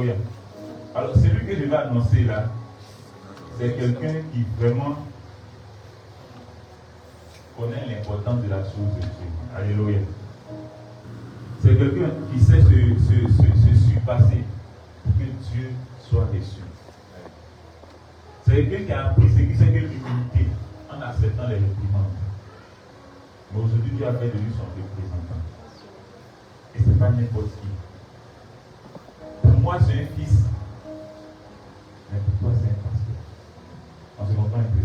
Alléluia. Alors, celui que je vais annoncer là, c'est quelqu'un qui vraiment connaît l'importance de la chose de Dieu. Alléluia. C'est quelqu'un qui sait se surpasser pour que Dieu soit reçu. C'est quelqu'un qui a appris ce qui c'est que l'humilité en acceptant les réprimandes. Mais aujourd'hui, Dieu a fait de lui son représentant. Et ce n'est pas n'importe qui. Pour moi, c'est un fils. Mais pour toi, c'est un pasteur. On se comprend un peu.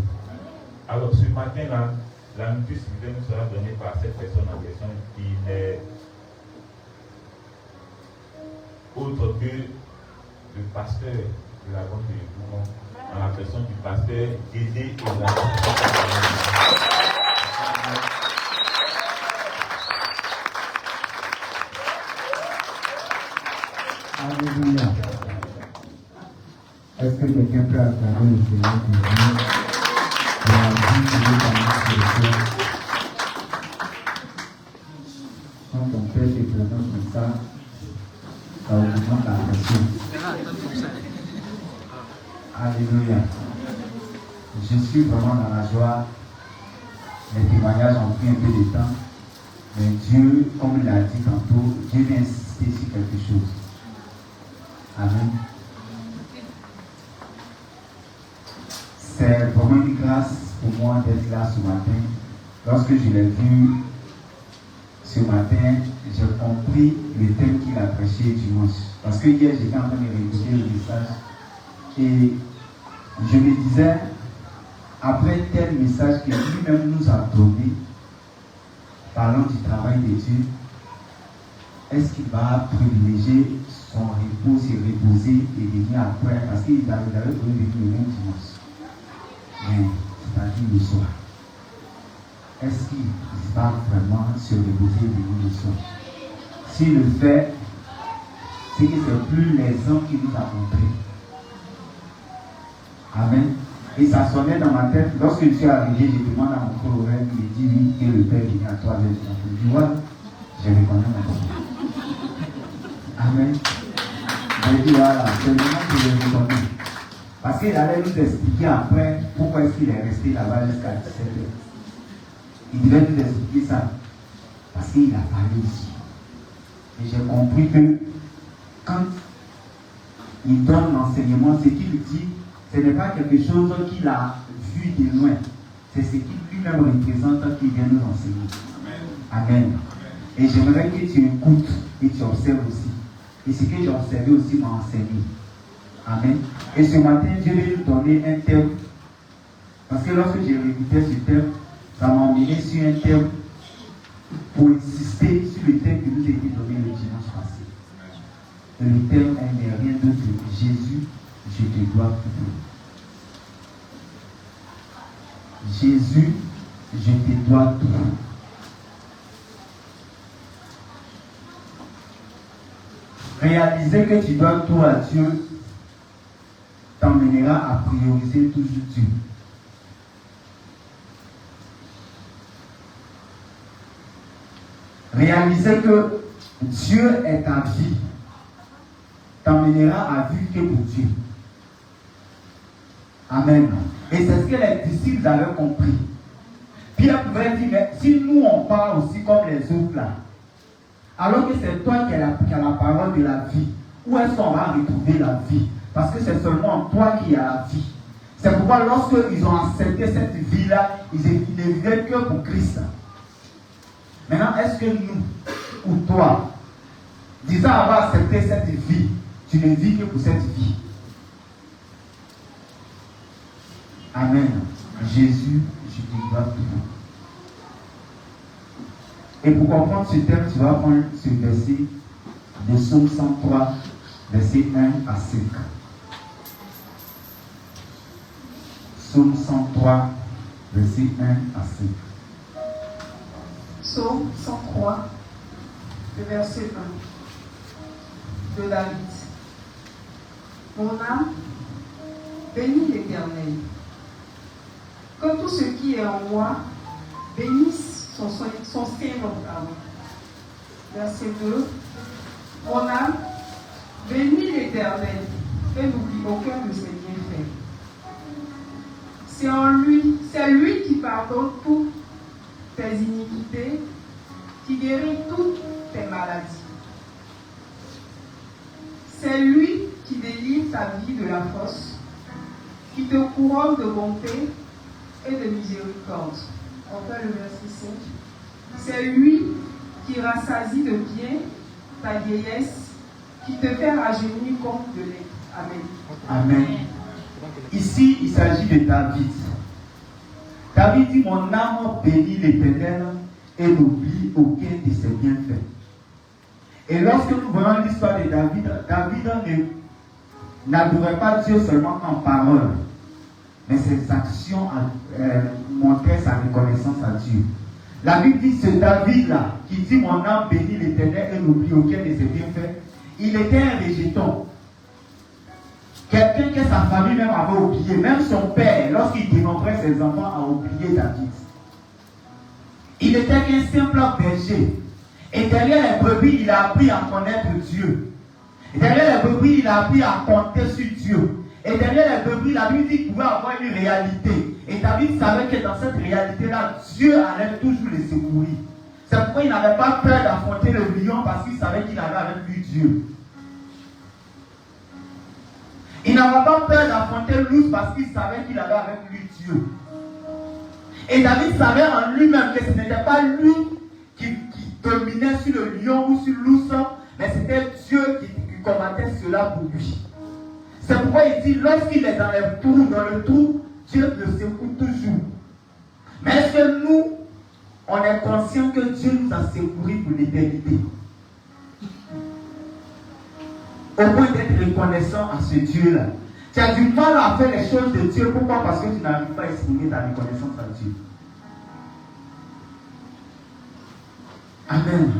Alors, ce matin-là, la notice nous sera donnée par cette personne en question qui n'est autre que le pasteur de la bande de Bourgon, en la personne du pasteur Dédé et la Alléluia. Est-ce que quelqu'un peut acclamer le Seigneur pour nous pour la vie qui est dans notre cœur? Quand ton Père te présente comme ça augmente la pression. Alléluia. Je suis vraiment dans la joie. Les témoignages ont pris un peu de temps. Mais Dieu, comme il l'a dit tantôt, Dieu vient insister sur quelque chose. Amen. C'est vraiment une grâce pour moi d'être là ce matin. Lorsque je l'ai vu ce matin, j'ai compris le thème qu'il a prêché dimanche. Parce que hier, j'étais en train de réécouter le message et je me disais, après tel message que lui-même nous a donné, parlant du travail de Dieu, est-ce qu'il va privilégier son repos, se reposer et venir après? Parce qu'il avait donné le même dimanche. Mais c'est-à-dire le soir. Est-ce qu'il va vraiment se reposer et venir le soir? S'il le fait, c'est que c'est plus les hommes qui nous a montré. Amen. Et ça sonnait dans ma tête. Lorsque je suis arrivé, je demande à mon frère Aurel, il me dit oui, que le Père vient à toi. Je dis voilà, je reconnais mon Père. Amen. Je dis voilà, c'est le moment que je le reconnais. Parce qu'il allait nous expliquer après pourquoi est-ce qu'il est resté là-bas jusqu'à 17h. Il devait nous expliquer ça. Parce qu'il a parlé ici. Et j'ai compris que quand il donne l'enseignement, ce qu'il dit, ce n'est pas quelque chose qu'il a vu de loin. C'est ce qu'il lui-même représente qui vient nous enseigner. Amen. Amen. Et j'aimerais que tu écoutes et tu observes aussi. Et ce que j'ai observé aussi m'a enseigné. Amen. Et ce matin, je vais nous donner un thème. Parce que lorsque j'ai réécouté ce thème, ça m'a emmené sur un thème pour insister sur le thème qui nous a été donné le dimanche passé. Et le thème n'est rien d'autre que Jésus, je te dois tout. Jésus, je te dois tout. Réaliser que tu dois tout à Dieu t'emmènera à prioriser toujours Dieu. Réaliser que Dieu est ta vie t'emmènera à vivre que pour Dieu. Amen. Et c'est ce que les disciples avaient compris. Pierre pouvait dire, mais si nous on parle aussi comme les autres là, alors que c'est toi qui as la parole de la vie, où est-ce qu'on va retrouver la vie? Parce que c'est seulement toi qui as la vie. C'est pourquoi lorsqu'ils ont accepté cette vie-là, ils ne vivaient que pour Christ. Maintenant, est-ce que nous, ou toi, disant avoir accepté cette vie, tu ne vis que pour cette vie? Amen. Jésus, je te dois tout. Et pour comprendre ce thème, tu vas prendre ce verset de Psaume 103, verset 1 à 5. Psaume 103, verset 1 à 5. Psaume 103, le verset 1 de David. Mon âme, bénis l'Éternel. Que tout ce qui est en moi bénisse son Saint-Nom. Verset 2. Mon âme, bénis l'Éternel. l'Éternel et n'oublie aucun de ses bienfaits. C'est lui qui pardonne toutes tes iniquités, qui guérit toutes tes maladies. C'est lui qui délivre ta vie de la fosse, qui te couronne de bonté et de miséricorde. On fait le verset 5. C'est lui qui rassasie de bien ta vieillesse, qui te fait rajeunir comme de lait. Amen. Amen. Ici, il s'agit de David. David dit, mon âme bénit l'Éternel et n'oublie aucun de ses bienfaits. Et lorsque nous voyons l'histoire de David, David n'adorait pas Dieu seulement en parole, mais ses actions montraient sa reconnaissance à Dieu. La Bible dit, ce David-là, qui dit, mon âme bénit l'Éternel et n'oublie aucun de ses bienfaits, il était un végéton. Quelqu'un que sa famille même avait oublié, même son père, lorsqu'il dénombrait ses enfants, a oublié David. Il n'était qu'un simple berger. Et derrière les brebis, il a appris à connaître Dieu. Et derrière les brebis, il a appris à compter sur Dieu. Et derrière les brebis, la Bible dit qu'il pouvait avoir une réalité. Et David savait que dans cette réalité-là, Dieu allait toujours les secourir. C'est pourquoi il n'avait pas peur d'affronter le lion, parce qu'il savait qu'il avait avec lui Dieu. Il n'avait pas peur d'affronter l'ours parce qu'il savait qu'il avait avec lui Dieu. Et David savait en lui-même que ce n'était pas lui qui dominait sur le lion ou sur l'ours, mais c'était Dieu qui combattait cela pour lui. C'est pourquoi il dit, lorsqu'il est dans le trou, Dieu le secoue toujours. Mais est-ce que nous, on est conscient que Dieu nous a secourus pour l'éternité? Au point d'être reconnaissant à ce Dieu-là. Tu as du mal à faire les choses de Dieu. Pourquoi? Parce que tu n'arrives pas à exprimer ta reconnaissance à Dieu. Amen.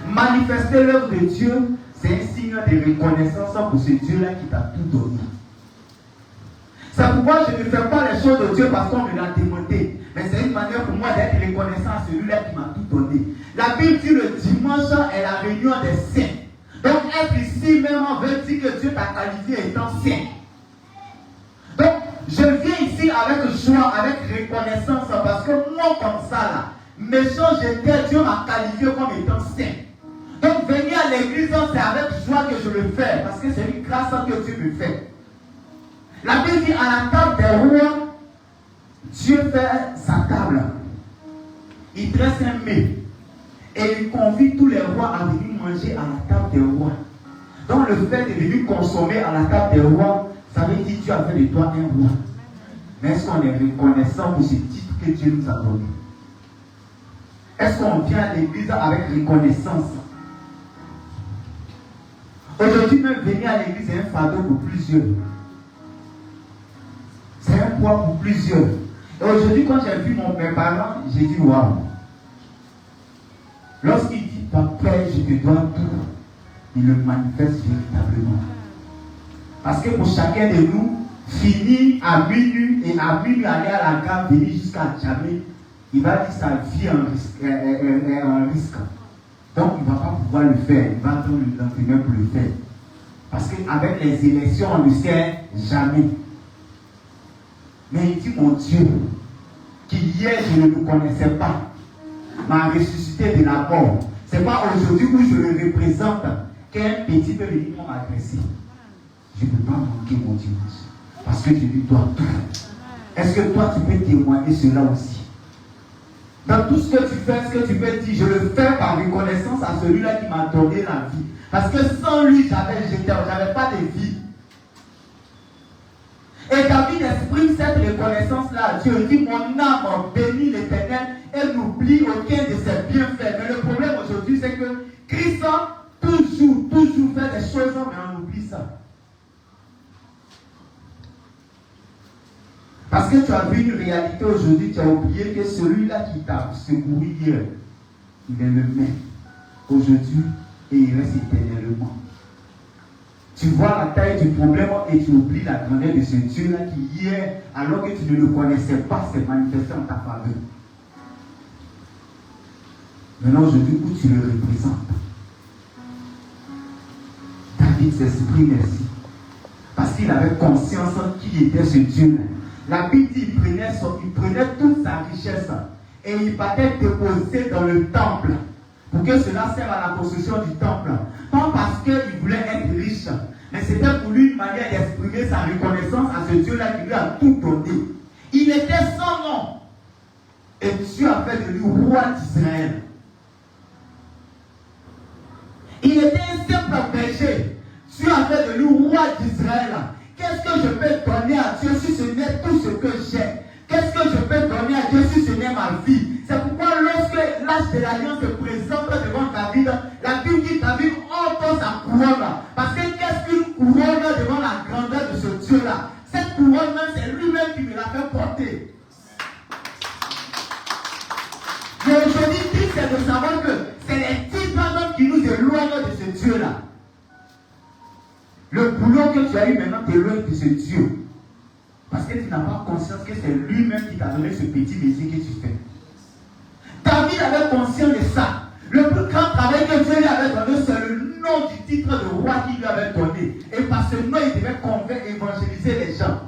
Manifester l'œuvre de Dieu, c'est un signe de reconnaissance pour ce Dieu-là qui t'a tout donné. C'est pourquoi je ne fais pas les choses de Dieu parce qu'on me l'a demandé. Mais c'est une manière pour moi d'être reconnaissant à celui-là qui m'a tout donné. La Bible dit le dimanche est la réunion des saints. Donc être ici même veut dire que Dieu t'a qualifié étant saint. Donc je viens ici avec joie, avec reconnaissance, parce que moi comme ça là, méchant j'étais, Dieu m'a qualifié comme étant saint. Donc venir à l'église, c'est avec joie que je le fais, parce que c'est une grâce que Dieu me fait. La Bible dit à la table des rois, Dieu fait sa table. Il dresse un mets. Et il convie tous les rois à venir manger à la table des rois. Donc le fait de venir consommer à la table des rois, ça veut dire que Dieu a fait de toi un roi. Mais est-ce qu'on est reconnaissant pour ce titre que Dieu nous a donné? Est-ce qu'on vient à l'église avec reconnaissance? Aujourd'hui même venir à l'église c'est un fardeau pour plusieurs. C'est un poids pour plusieurs. Et aujourd'hui quand j'ai vu mes parents, j'ai dit waouh. Lorsqu'il dit, Papa, je te dois tout, il le manifeste véritablement. Parce que pour chacun de nous, finir à minuit et à minuit aller à la gare, venir jusqu'à jamais, il va dire sa vie est un risque. Donc il ne va pas pouvoir le faire, il va attendre le lendemain pour le faire. Parce qu'avec les élections, on ne sait jamais. Mais il dit, mon Dieu, qu'hier je ne le connaissais pas, m'a ressuscité de la mort. Ce n'est pas aujourd'hui où je le représente qu'un petit peu venir m'agresser. Je ne peux pas manquer mon dimanche. Parce que je lui dois tout. Est-ce que toi tu peux témoigner cela aussi? Dans tout ce que tu fais, ce que tu peux dire, je le fais par reconnaissance à celui-là qui m'a donné la vie. Parce que sans lui, je n'avais pas de vie. Et David exprime cette reconnaissance-là à Dieu. Il dit, mon âme bénit l'Éternel et n'oublie aucun de ses bienfaits. Mais le problème aujourd'hui, c'est que Christ toujours fait des choses, mais on oublie ça. Parce que tu as vu une réalité aujourd'hui, tu as oublié que celui-là qui t'a secouru hier, il est le même aujourd'hui et il reste éternellement. Tu vois la taille du problème et tu oublies la grandeur de ce Dieu-là qui hier, alors que tu ne le connaissais pas, s'est manifesté en ta faveur. Maintenant aujourd'hui, où tu le représentes? David s'exprime ainsi. Parce qu'il avait conscience qui était ce Dieu-là. La Bible dit qu'il prenait toute sa richesse et il partait déposer dans le temple pour que cela serve à la construction du temple. Pas parce qu'il voulait être riche, mais c'était pour lui une manière d'exprimer sa reconnaissance à ce Dieu-là qui lui a tout donné. Il était sans nom. Et Dieu a fait de lui roi d'Israël. Il était un simple berger. Dieu a fait de lui roi d'Israël. Qu'est-ce que je peux donner à Dieu si ce n'est tout ce que j'ai? Qu'est-ce que je peux donner à Dieu si ce n'est ma vie? C'est pourquoi lorsque l'âge de l'alliance se présente devant David, la Bible dit David ôte sa couronne. Parce que qu'est-ce qu'une couronne devant la grandeur de ce Dieu-là? Cette couronne, c'est lui-même qui me l'a fait porter. Mais aujourd'hui, c'est de savoir que c'est les titres qui nous éloignent de ce Dieu-là. Le boulot que tu as eu maintenant t'éloigne de ce Dieu. Parce que tu n'as pas conscience que c'est lui-même qui t'a donné ce petit métier que tu fais. David avait conscience de ça. Le plus grand travail que Dieu lui avait donné, c'est le nom du titre de roi qu'il lui avait donné. Et par ce nom, il devait convaincre, évangéliser les gens.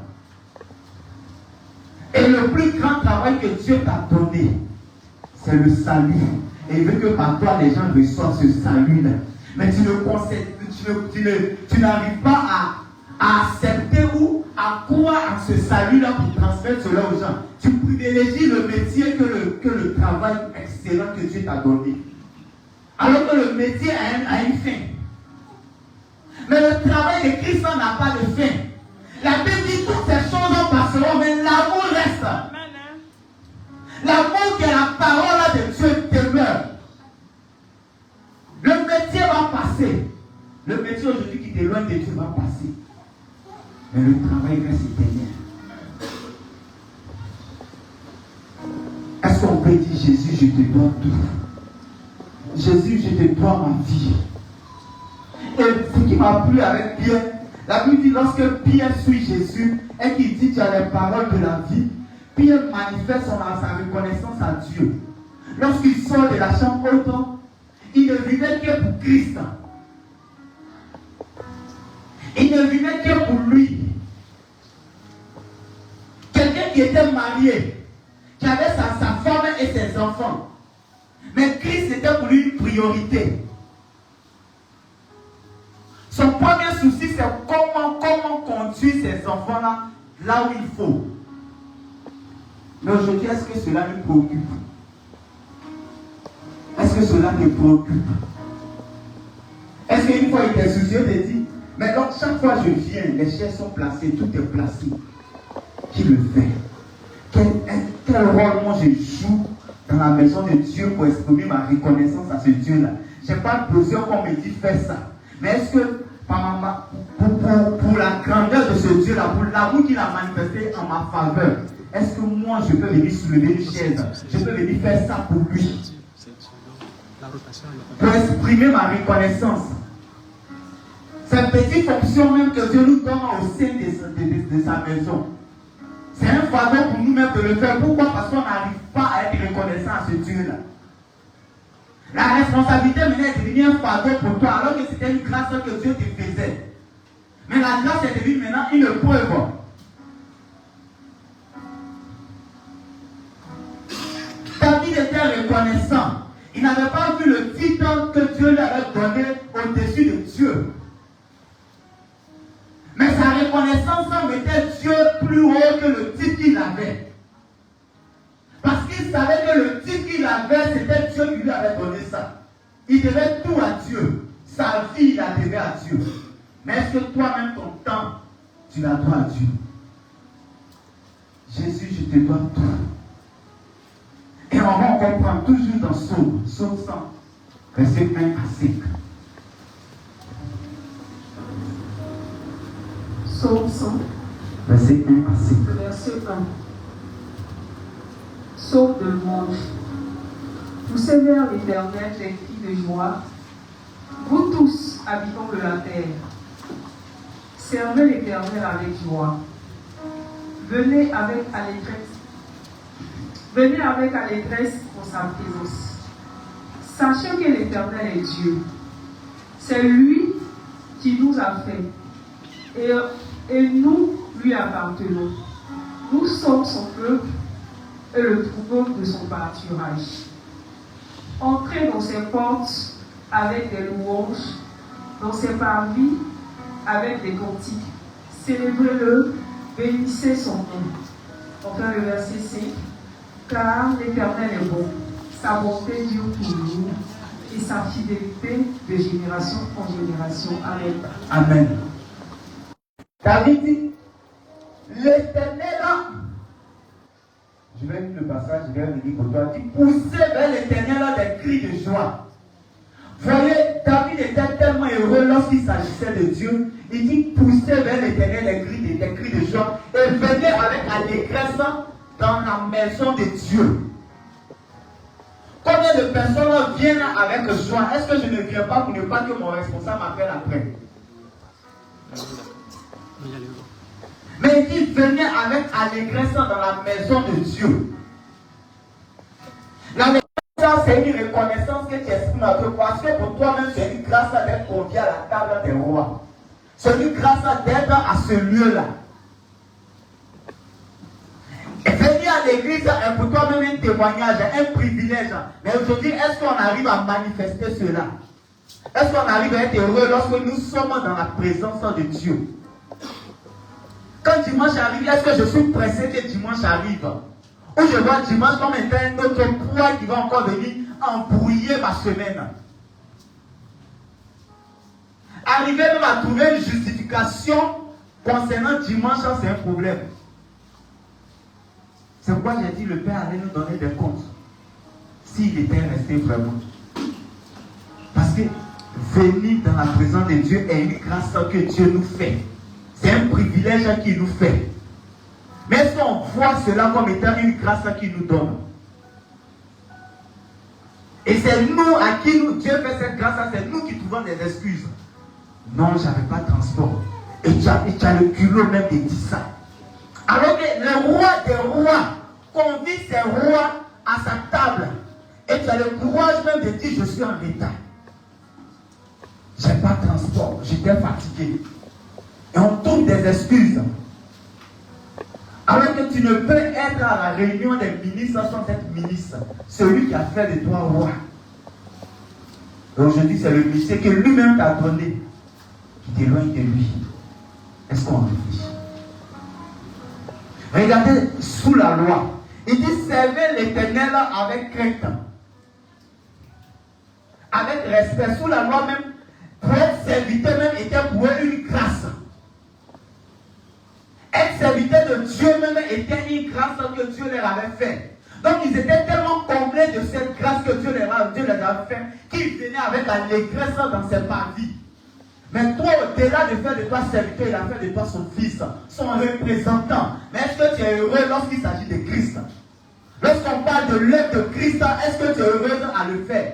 Et le plus grand travail que Dieu t'a donné, c'est le salut. Et il veut que par toi, les gens reçoivent ce salut-là. Mais tu n'arrives pas à accepter ou à croire à ce salut-là pour transmettre cela aux gens. Tu privilégies le métier que le travail excellent que Dieu t'a donné. Alors que le métier a une fin. Mais le travail de Christ n'a pas de fin. La Bible dit toutes ces choses passeront, mais l'amour reste. L'amour qui est la parole de Dieu demeure. Le métier va passer. Le métier aujourd'hui qui t'éloigne de Dieu va passer. Mais le travail reste éternel. Est-ce qu'on peut dire Jésus, je te dois tout? Jésus, je te dois ma vie. Et ce qui m'a plu avec Pierre, la Bible dit lorsque Pierre suit Jésus et qu'il dit tu as les paroles de la vie, Pierre manifeste sa reconnaissance à Dieu. Lorsqu'il sort de la chambre haute, il ne vivait que pour Christ. Il ne vivait que pour lui. Quelqu'un qui était marié, qui avait sa femme et ses enfants. Mais Christ était pour lui une priorité. Son premier souci, c'est comment conduire ces enfants-là là où il faut. Mais aujourd'hui, est-ce que cela nous préoccupe? Est-ce que cela te préoccupe? Est-ce qu'une fois il était soucieux de dire, mais donc chaque fois que je viens, les chaises sont placées, tout est placé. Qui le fait? Quel rôle moi je joue dans la maison de Dieu pour exprimer ma reconnaissance à ce Dieu-là? Je n'ai pas besoin qu'on me dise fais ça. Mais est-ce que pour la grandeur de ce Dieu-là, pour l'amour qu'il a manifesté en ma faveur, est-ce que moi je peux venir soulever une chaise? Je peux venir faire ça pour lui? Pour exprimer ma reconnaissance. C'est une petite fonction même que Dieu nous donne au sein de sa maison. C'est un fardeau pour nous-mêmes de le faire. Pourquoi? Parce qu'on n'arrive pas à être reconnaissant à ce Dieu-là. La responsabilité maintenant est devenue un fardeau pour toi, alors que c'était une grâce que Dieu te faisait. Mais la grâce est devenue maintenant une preuve. David était reconnaissant. Il n'avait pas vu le titre que Dieu lui avait donné au-dessus de Dieu. Mais sa reconnaissance mettait Dieu plus haut que le titre qu'il avait. Parce qu'il savait que le titre qu'il avait, c'était Dieu qui lui avait donné ça. Il devait tout à Dieu. Sa vie, il la devait à Dieu. Mais est-ce que toi-même, ton temps, tu la dois à Dieu? Jésus, je te dois tout. Et on va comprendre toujours dans Psaume 100, verset 1 à 5. Psaume 100, verset 1 à 5. verset 1. Psaume de louange. Poussez vers l'Éternel des cris de joie, vous tous, habitants de la terre. Servez l'Éternel avec joie. Venez avec allégresse. Venez avec allégresse pour sa présence. Sachez que l'Éternel est Dieu. C'est lui qui nous a fait. Et nous lui appartenons. Nous sommes son peuple et le troupeau de son pâturage. Entrez dans ses portes avec des louanges, dans ses parvis avec des cantiques. Célébrez-le, bénissez son nom. Enfin le verset 5. Car l'Éternel est bon, sa bonté dure toujours et sa fidélité de génération en génération. Amen. Amen. David dit, l'Éternel, je vais lire le passage, je vais le lire pour toi, dit, poussez vers l'Éternel des cris de joie. Voyez, David était tellement heureux lorsqu'il s'agissait de Dieu. Il dit, poussez vers l'Éternel des cris de joie et venez avec allégresse dans la maison de Dieu. Combien de personnes viennent avec joie? Est-ce que je ne viens pas pour ne pas que mon responsable m'appelle après? Mais il dit, venez avec allégresse dans la maison de Dieu. L'allégresse, c'est une reconnaissance que tu exprimes à Dieu, parce que pour toi-même, c'est une grâce d'être convié à la table des rois. C'est une grâce d'être à ce lieu-là. Et venir à l'église est pour toi-même un témoignage, un privilège. Mais aujourd'hui, est-ce qu'on arrive à manifester cela? Est-ce qu'on arrive à être heureux lorsque nous sommes dans la présence de Dieu? Quand dimanche arrive, est-ce que je suis pressé que dimanche arrive? Ou je vois dimanche comme étant un autre poids qui va encore venir embrouiller ma semaine? Arriver même à trouver une justification concernant dimanche, c'est un problème. C'est pourquoi j'ai dit le Père allait nous donner des comptes. S'il était resté vraiment. Parce que venir dans la présence de Dieu est une grâce que Dieu nous fait. C'est un privilège qu'il nous fait. Mais est-ce qu'on voit cela comme étant une grâce qu'il nous donne? Et c'est nous à qui Dieu fait cette grâce, c'est nous qui trouvons des excuses. Non, je n'avais pas de transport. Et tu as le culot même de dire ça. Alors que le roi des rois convie ses rois à sa table. Et tu as le courage même de dire, je suis en état. Je n'ai pas de transport, j'étais fatigué. Et on trouve des excuses. Alors que tu ne peux être à la réunion des ministres sans être ministre. Celui qui a fait de toi roi. Et aujourd'hui, c'est le ministère que lui-même t'a donné qui t'éloigne de lui. Est-ce qu'on réfléchit? Regardez sous la loi. Il dit servez l'Éternel avec crainte. Avec respect. Sous la loi même, pour être serviteur même était pour eux une grâce. Être serviteur de Dieu même était une grâce que Dieu leur avait faite. Donc ils étaient tellement comblés de cette grâce que Dieu leur avait fait qu'ils venaient avec allégresse dans ses parvis. Mais toi, au-delà de faire de toi serviteur, il a fait de toi son fils, son représentant. Mais est-ce que tu es heureux lorsqu'il s'agit de Christ? Lorsqu'on parle de l'œuvre de Christ, est-ce que tu es heureux à le faire?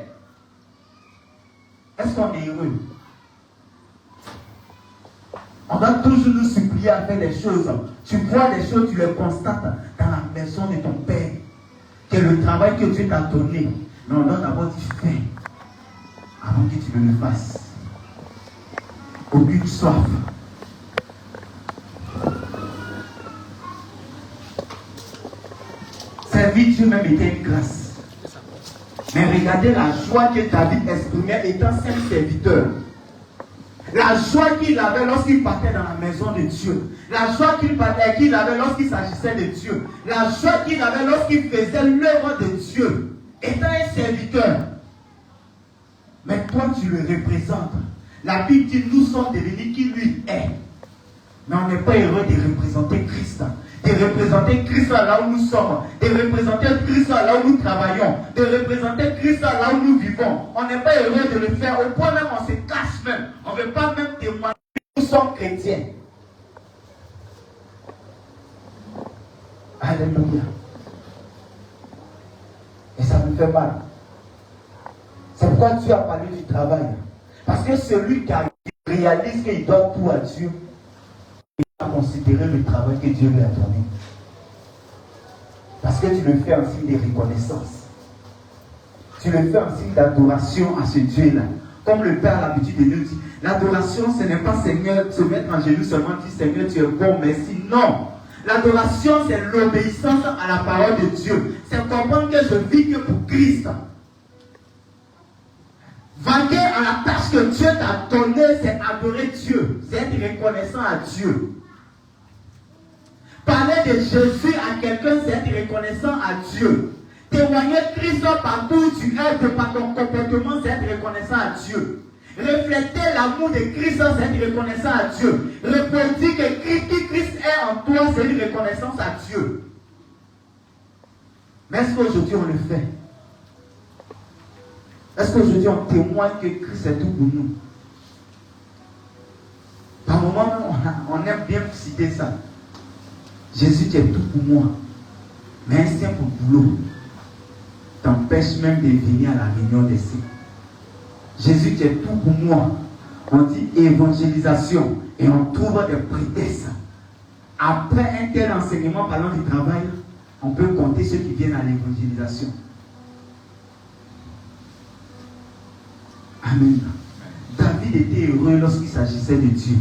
Est-ce qu'on est heureux? On doit toujours nous supplier à faire des choses. Tu vois des choses, tu les constates dans la maison de ton Père. Que le travail que Dieu t'a donné. Mais on doit d'abord dire fais avant que tu ne le fasses. Aucune soif. Servir Dieu même était une grâce. Mais regardez la joie que David exprimait étant simple serviteur. La joie qu'il avait lorsqu'il partait dans la maison de Dieu. La joie qu'il avait lorsqu'il s'agissait de Dieu. La joie qu'il avait lorsqu'il faisait l'œuvre de Dieu. Étant un serviteur. Mais toi, tu le représentes. La Bible dit, nous sommes devenus qui lui est. Mais on n'est pas heureux de représenter Christ. De représenter Christ là où nous sommes. De représenter Christ là où nous travaillons. De représenter Christ là où nous vivons. On n'est pas heureux de le faire. Au point même, on se cache même. On ne veut pas même témoigner que nous sommes chrétiens. Alléluia. Et ça me fait mal. C'est pourquoi Dieu a parlé du travail. Parce que celui qui réalise qu'il doit tout à Dieu, il va considérer le travail que Dieu lui a donné. Parce que tu le fais en signe de reconnaissance. Tu le fais en signe d'adoration à ce Dieu-là. Comme le Père a l'habitude de nous dire, L'adoration, ce n'est pas Seigneur, se mettre en genoux seulement, dire Seigneur, tu es bon, merci. Non. L'adoration, c'est l'obéissance à la parole de Dieu. C'est comprendre que je vis que pour Christ. Vaquer à la tâche que Dieu t'a donnée, c'est adorer Dieu. C'est être reconnaissant à Dieu. Parler de Jésus à quelqu'un, c'est être reconnaissant à Dieu. Témoigner Christ partout où tu es, par ton comportement, c'est être reconnaissant à Dieu. Refléter l'amour de Christ, c'est être reconnaissant à Dieu. Reproduire que Christ est en toi, c'est une reconnaissance à Dieu. Mais est-ce qu'aujourd'hui on le fait? Est-ce qu'aujourd'hui on témoigne que Christ est tout pour nous? Par moment, on aime bien citer ça. Jésus, tu es tout pour moi. Mais un simple boulot t'empêche même de venir à la réunion des saints. Jésus, tu es tout pour moi. On dit évangélisation et on trouve des prétextes. Après un tel enseignement parlant du travail, on peut compter ceux qui viennent à l'évangélisation. Amen. David était heureux lorsqu'il s'agissait de Dieu.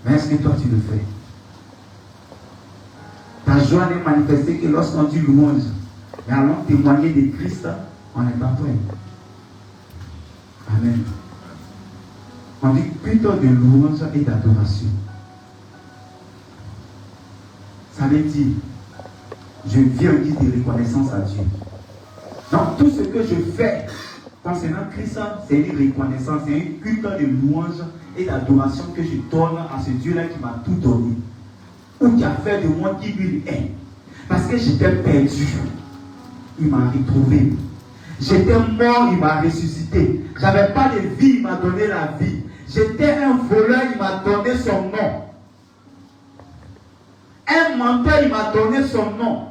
Mais est-ce que toi tu le fais? Ta joie n'est manifestée que lorsqu'on dit louange. Mais allons témoigner de Christ, on n'est pas prêt. Amen. On dit plutôt de louange et d'adoration. Ça veut dire, je viens en guise de reconnaissance à Dieu. Donc tout ce que je fais concernant Christ, c'est une reconnaissance, c'est un culte de louange et d'adoration que je donne à ce Dieu-là qui m'a tout donné. Ou qui a fait de moi qui lui est. Parce que j'étais perdu. Il m'a retrouvé. J'étais mort, il m'a ressuscité. J'avais pas de vie, il m'a donné la vie. J'étais un voleur, il m'a donné son nom. Un menteur, il m'a donné son nom.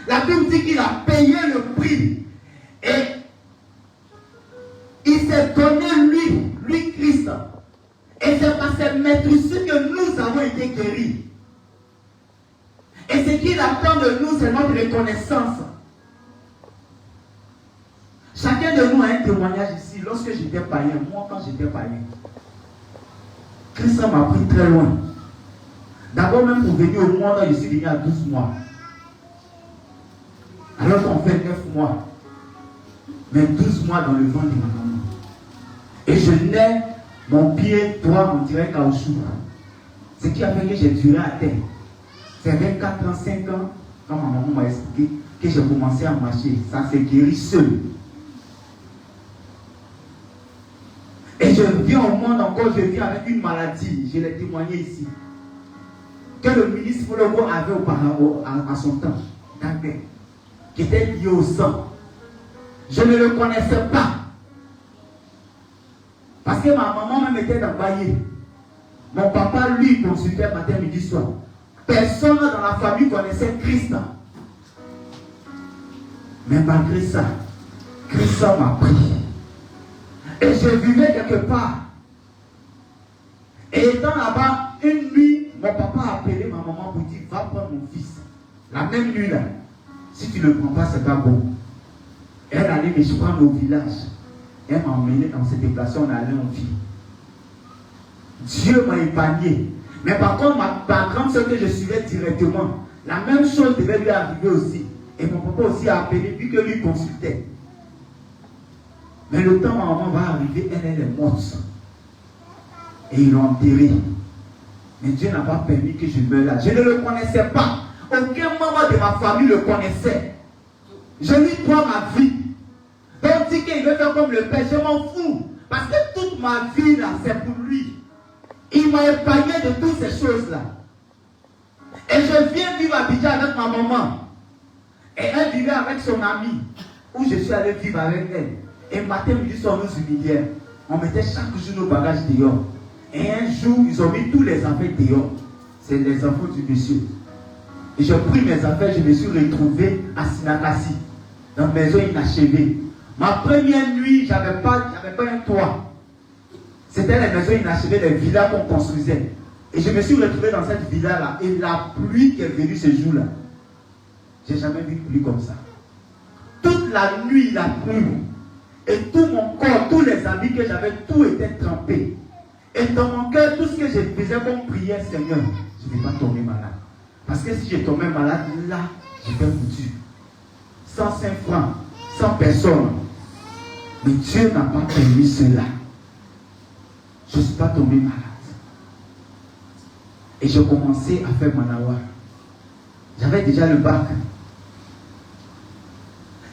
La Bible dit qu'il a payé le prix. Et il s'est donné lui Christ. Et c'est par cette maîtrise que nous avons été guéris. Et ce qu'il attend de nous, c'est notre reconnaissance. Chacun de nous a un témoignage ici. Lorsque j'étais païen, moi quand j'étais païen, Christ m'a pris très loin. D'abord même pour venir au monde, je suis venu à 12 mois. Alors qu'on fait 9 mois. Mais 12 mois dans le ventre de ma maman. Et je nais, mon pied droit, on dirait caoutchouc. Ce qui a fait que j'ai duré à terre. C'est 24 ans, 5 ans, quand ma maman m'a expliqué que j'ai commencé à marcher. Ça s'est guéri seul. Et je viens au monde encore, je viens avec une maladie. Je l'ai témoigné ici. Que le ministre Fologo avait auparavant, à son temps, qui était lié au sang. Je ne le connaissais pas. Parce que ma maman même était dans Baye. Mon papa, lui, consultait matin, midi, soir. Personne dans la famille connaissait Christ. Mais malgré ça, Christ m'a pris. Et je vivais quelque part. Et étant là-bas, une nuit, mon papa a appelé ma maman pour dire, va prendre mon fils. La même nuit là. Si tu ne le prends pas, c'est pas bon. Elle allait me prendre au village. Elle m'a emmené dans cette déplacement, on allait en vie. Dieu m'a épargné. Mais par contre, ma grande soeur que je suivais directement, la même chose devait lui arriver aussi. Et mon papa aussi a appelé, vu que lui consultait. Mais le temps où ma maman va arriver, elle est morte. Et ils l'ont enterrée. Mais Dieu n'a pas permis que je meure là. Je ne le connaissais pas. Aucun membre de ma famille le connaissait. Je lui dois ma vie. Donc dit qu'il veut faire comme le père, je m'en fous. Parce que toute ma vie là, c'est pour lui. Il m'a épargné de toutes ces choses-là. Et je viens vivre à Abidjan avec ma maman. Et elle vivait avec son amie. Où je suis allé vivre avec elle. Et matin, midi, soir, nous humiliaient. On mettait chaque jour nos bagages dehors. Et un jour, ils ont mis tous les affaires dehors. C'est les enfants du monsieur. Et j'ai pris mes affaires, je me suis retrouvé à Sinakasi. Dans une maison inachevée. Ma première nuit, j'avais pas un toit. C'était les maisons inachevées, les villas qu'on construisait. Et je me suis retrouvé dans cette villa-là. Et la pluie qui est venue ce jour-là, j'ai jamais vu une pluie comme ça. Toute la nuit, il a plu. Et tout mon corps, tous les habits que j'avais, tout était trempé. Et dans mon cœur, tout ce que je faisais comme prière, Seigneur, je ne vais pas tomber malade. Parce que si je tombais malade, là, j'étais foutu. 105 francs, 100 personnes. Mais Dieu n'a pas permis cela. Je ne suis pas tombé malade. Et j'ai commencé à faire Manawa. J'avais déjà le bac.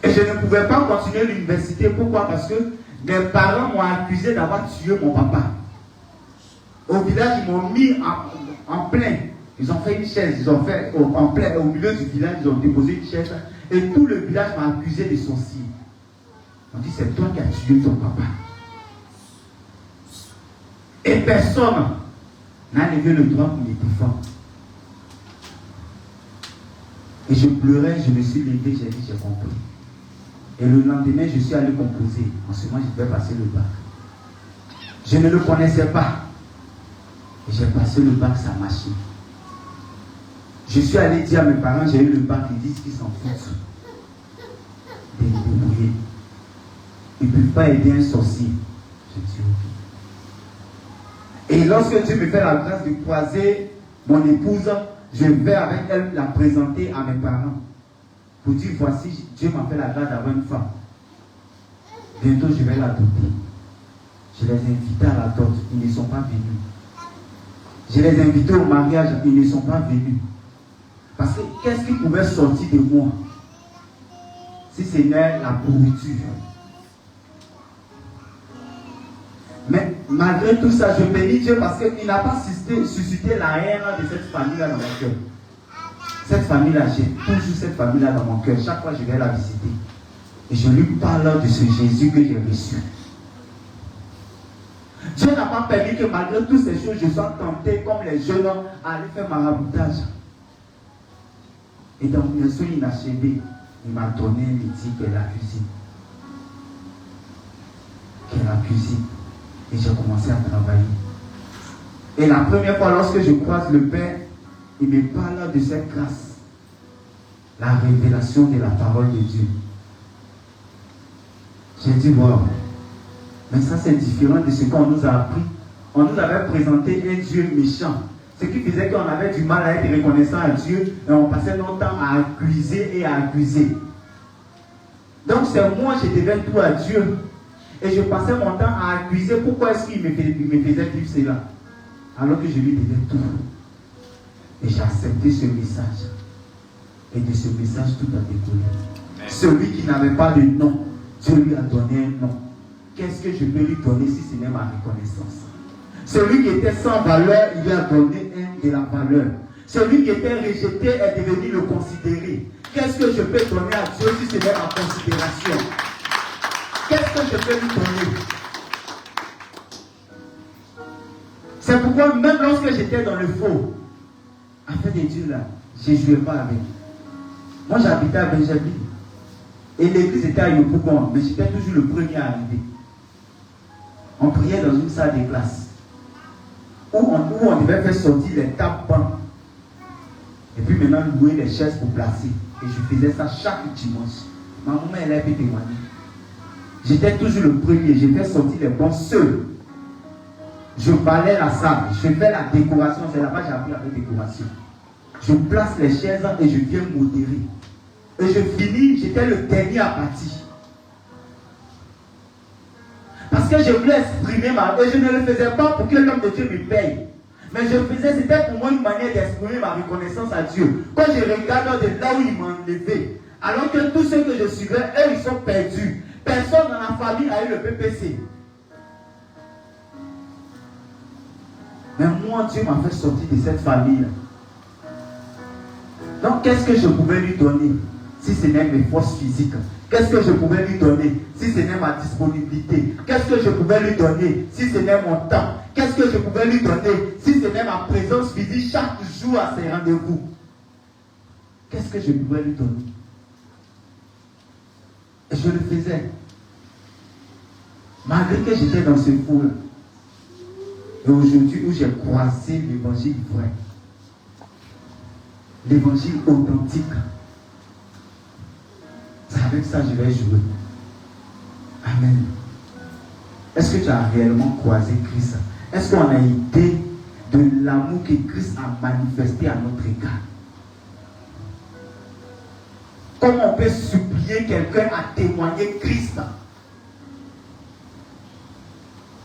Et je ne pouvais pas continuer l'université. Pourquoi? Parce que mes parents m'ont accusé d'avoir tué mon papa. Au village, ils m'ont mis en plein. Ils ont fait une chaise, ils ont fait en plein, au milieu du village, ils ont déposé une chaise. Et tout le village m'a accusé de sorcier. On dit, c'est toi qui as tué ton papa. Et personne n'a levé le droit pour me défendre. Et je pleurais, je me suis levé, j'ai dit, j'ai compris. Et le lendemain, je suis allé composer. En ce moment, je devais passer le bac. Je ne le connaissais pas. Et j'ai passé le bac, ça marchait. Je suis allé dire à mes parents, j'ai eu le bac, ils disent qu'ils s'en foutent. De me débrouiller. Ils ne peuvent pas aider un sorcier. Je dis ok. Et lorsque Dieu me fait la grâce de croiser mon épouse, je vais avec elle la présenter à mes parents. Pour dire, voici, Dieu m'a fait la grâce d'avoir une femme. Bientôt, je vais l'adopter. Je les ai invités à la dot, ils ne sont pas venus. Je les ai invités au mariage, ils ne sont pas venus. Parce que qu'est-ce qui pouvait sortir de moi si ce n'est la pourriture? Mais malgré tout ça, je bénis Dieu parce qu'il n'a pas suscité la haine de cette famille-là dans mon cœur. Cette famille-là, j'ai toujours cette famille-là dans mon cœur. Chaque fois, je vais la visiter. Et je lui parle de ce Jésus que j'ai reçu. Dieu n'a pas permis que malgré toutes ces choses, je sois tenté comme les jeunes à aller faire maraboutage. Et dans mon soin inachevé, il m'a donné un métier qui est la cuisine. Et j'ai commencé à travailler. Et la première fois, lorsque je croise le Père, il me parle de cette grâce. La révélation de la parole de Dieu. J'ai dit, wow. Mais ça, c'est différent de ce qu'on nous a appris. On nous avait présenté un Dieu méchant. Ce qui faisait qu'on avait du mal à être reconnaissant à Dieu et on passait notre temps à accuser et à accuser. Donc c'est moi, je devais tout à Dieu. Et je passais mon temps à accuser pourquoi est-ce qu'il me faisait vivre cela. Alors que je lui devais tout. Et j'ai accepté ce message. Et de ce message, tout a découlé. Celui qui n'avait pas de nom, Dieu lui a donné un nom. Qu'est-ce que je peux lui donner si ce n'est ma reconnaissance? Celui qui était sans valeur, il lui a donné un de la valeur. Celui qui était rejeté est devenu le considéré. Qu'est-ce que je peux donner à Dieu si ce n'est ma considération? Qu'est-ce que je peux lui donner? C'est pourquoi même lorsque j'étais dans le faux, afin de Dieu là, je ne jouais pas avec. Moi j'habitais à Benjamin. Et l'église était à Yopougon, mais j'étais toujours le premier à arriver. On priait dans une salle de classe. Où on devait faire sortir les tables bancs. Et puis maintenant louer les chaises pour placer. Et je faisais ça chaque dimanche. Ma maman elle a pu témoigner. J'étais toujours le premier. Je fais sortir les bancs seul. Je balais la salle. Je fais la décoration. C'est là-bas que j'ai appris la décoration. Je place les chaises et je viens modérer. Et je finis, j'étais le dernier à partir. Parce que je voulais exprimer ma... Et je ne le faisais pas pour que l'homme de Dieu me paye. Mais je faisais, c'était pour moi une manière d'exprimer ma reconnaissance à Dieu. Quand je regarde de là où il m'a enlevé, alors que tous ceux que je suivais, eux, ils sont perdus. Personne dans la famille a eu le PPC. Mais moi, Dieu m'a fait sortir de cette famille. Donc, qu'est-ce que je pouvais lui donner si ce n'est mes forces physiques? Qu'est-ce que je pouvais lui donner si ce n'est ma disponibilité? Qu'est-ce que je pouvais lui donner si ce n'est mon temps? Qu'est-ce que je pouvais lui donner si ce n'est ma présence physique chaque jour à ses rendez-vous? Qu'est-ce que je pouvais lui donner? Et je le faisais. Malgré que j'étais dans ce foule. Et aujourd'hui où j'ai croisé l'évangile vrai. L'évangile authentique. C'est avec ça que je vais jouer. Amen. Est-ce que tu as réellement croisé Christ? Est-ce qu'on a idée de l'amour que Christ a manifesté à notre égard? Comment on peut supplier quelqu'un à témoigner Christ?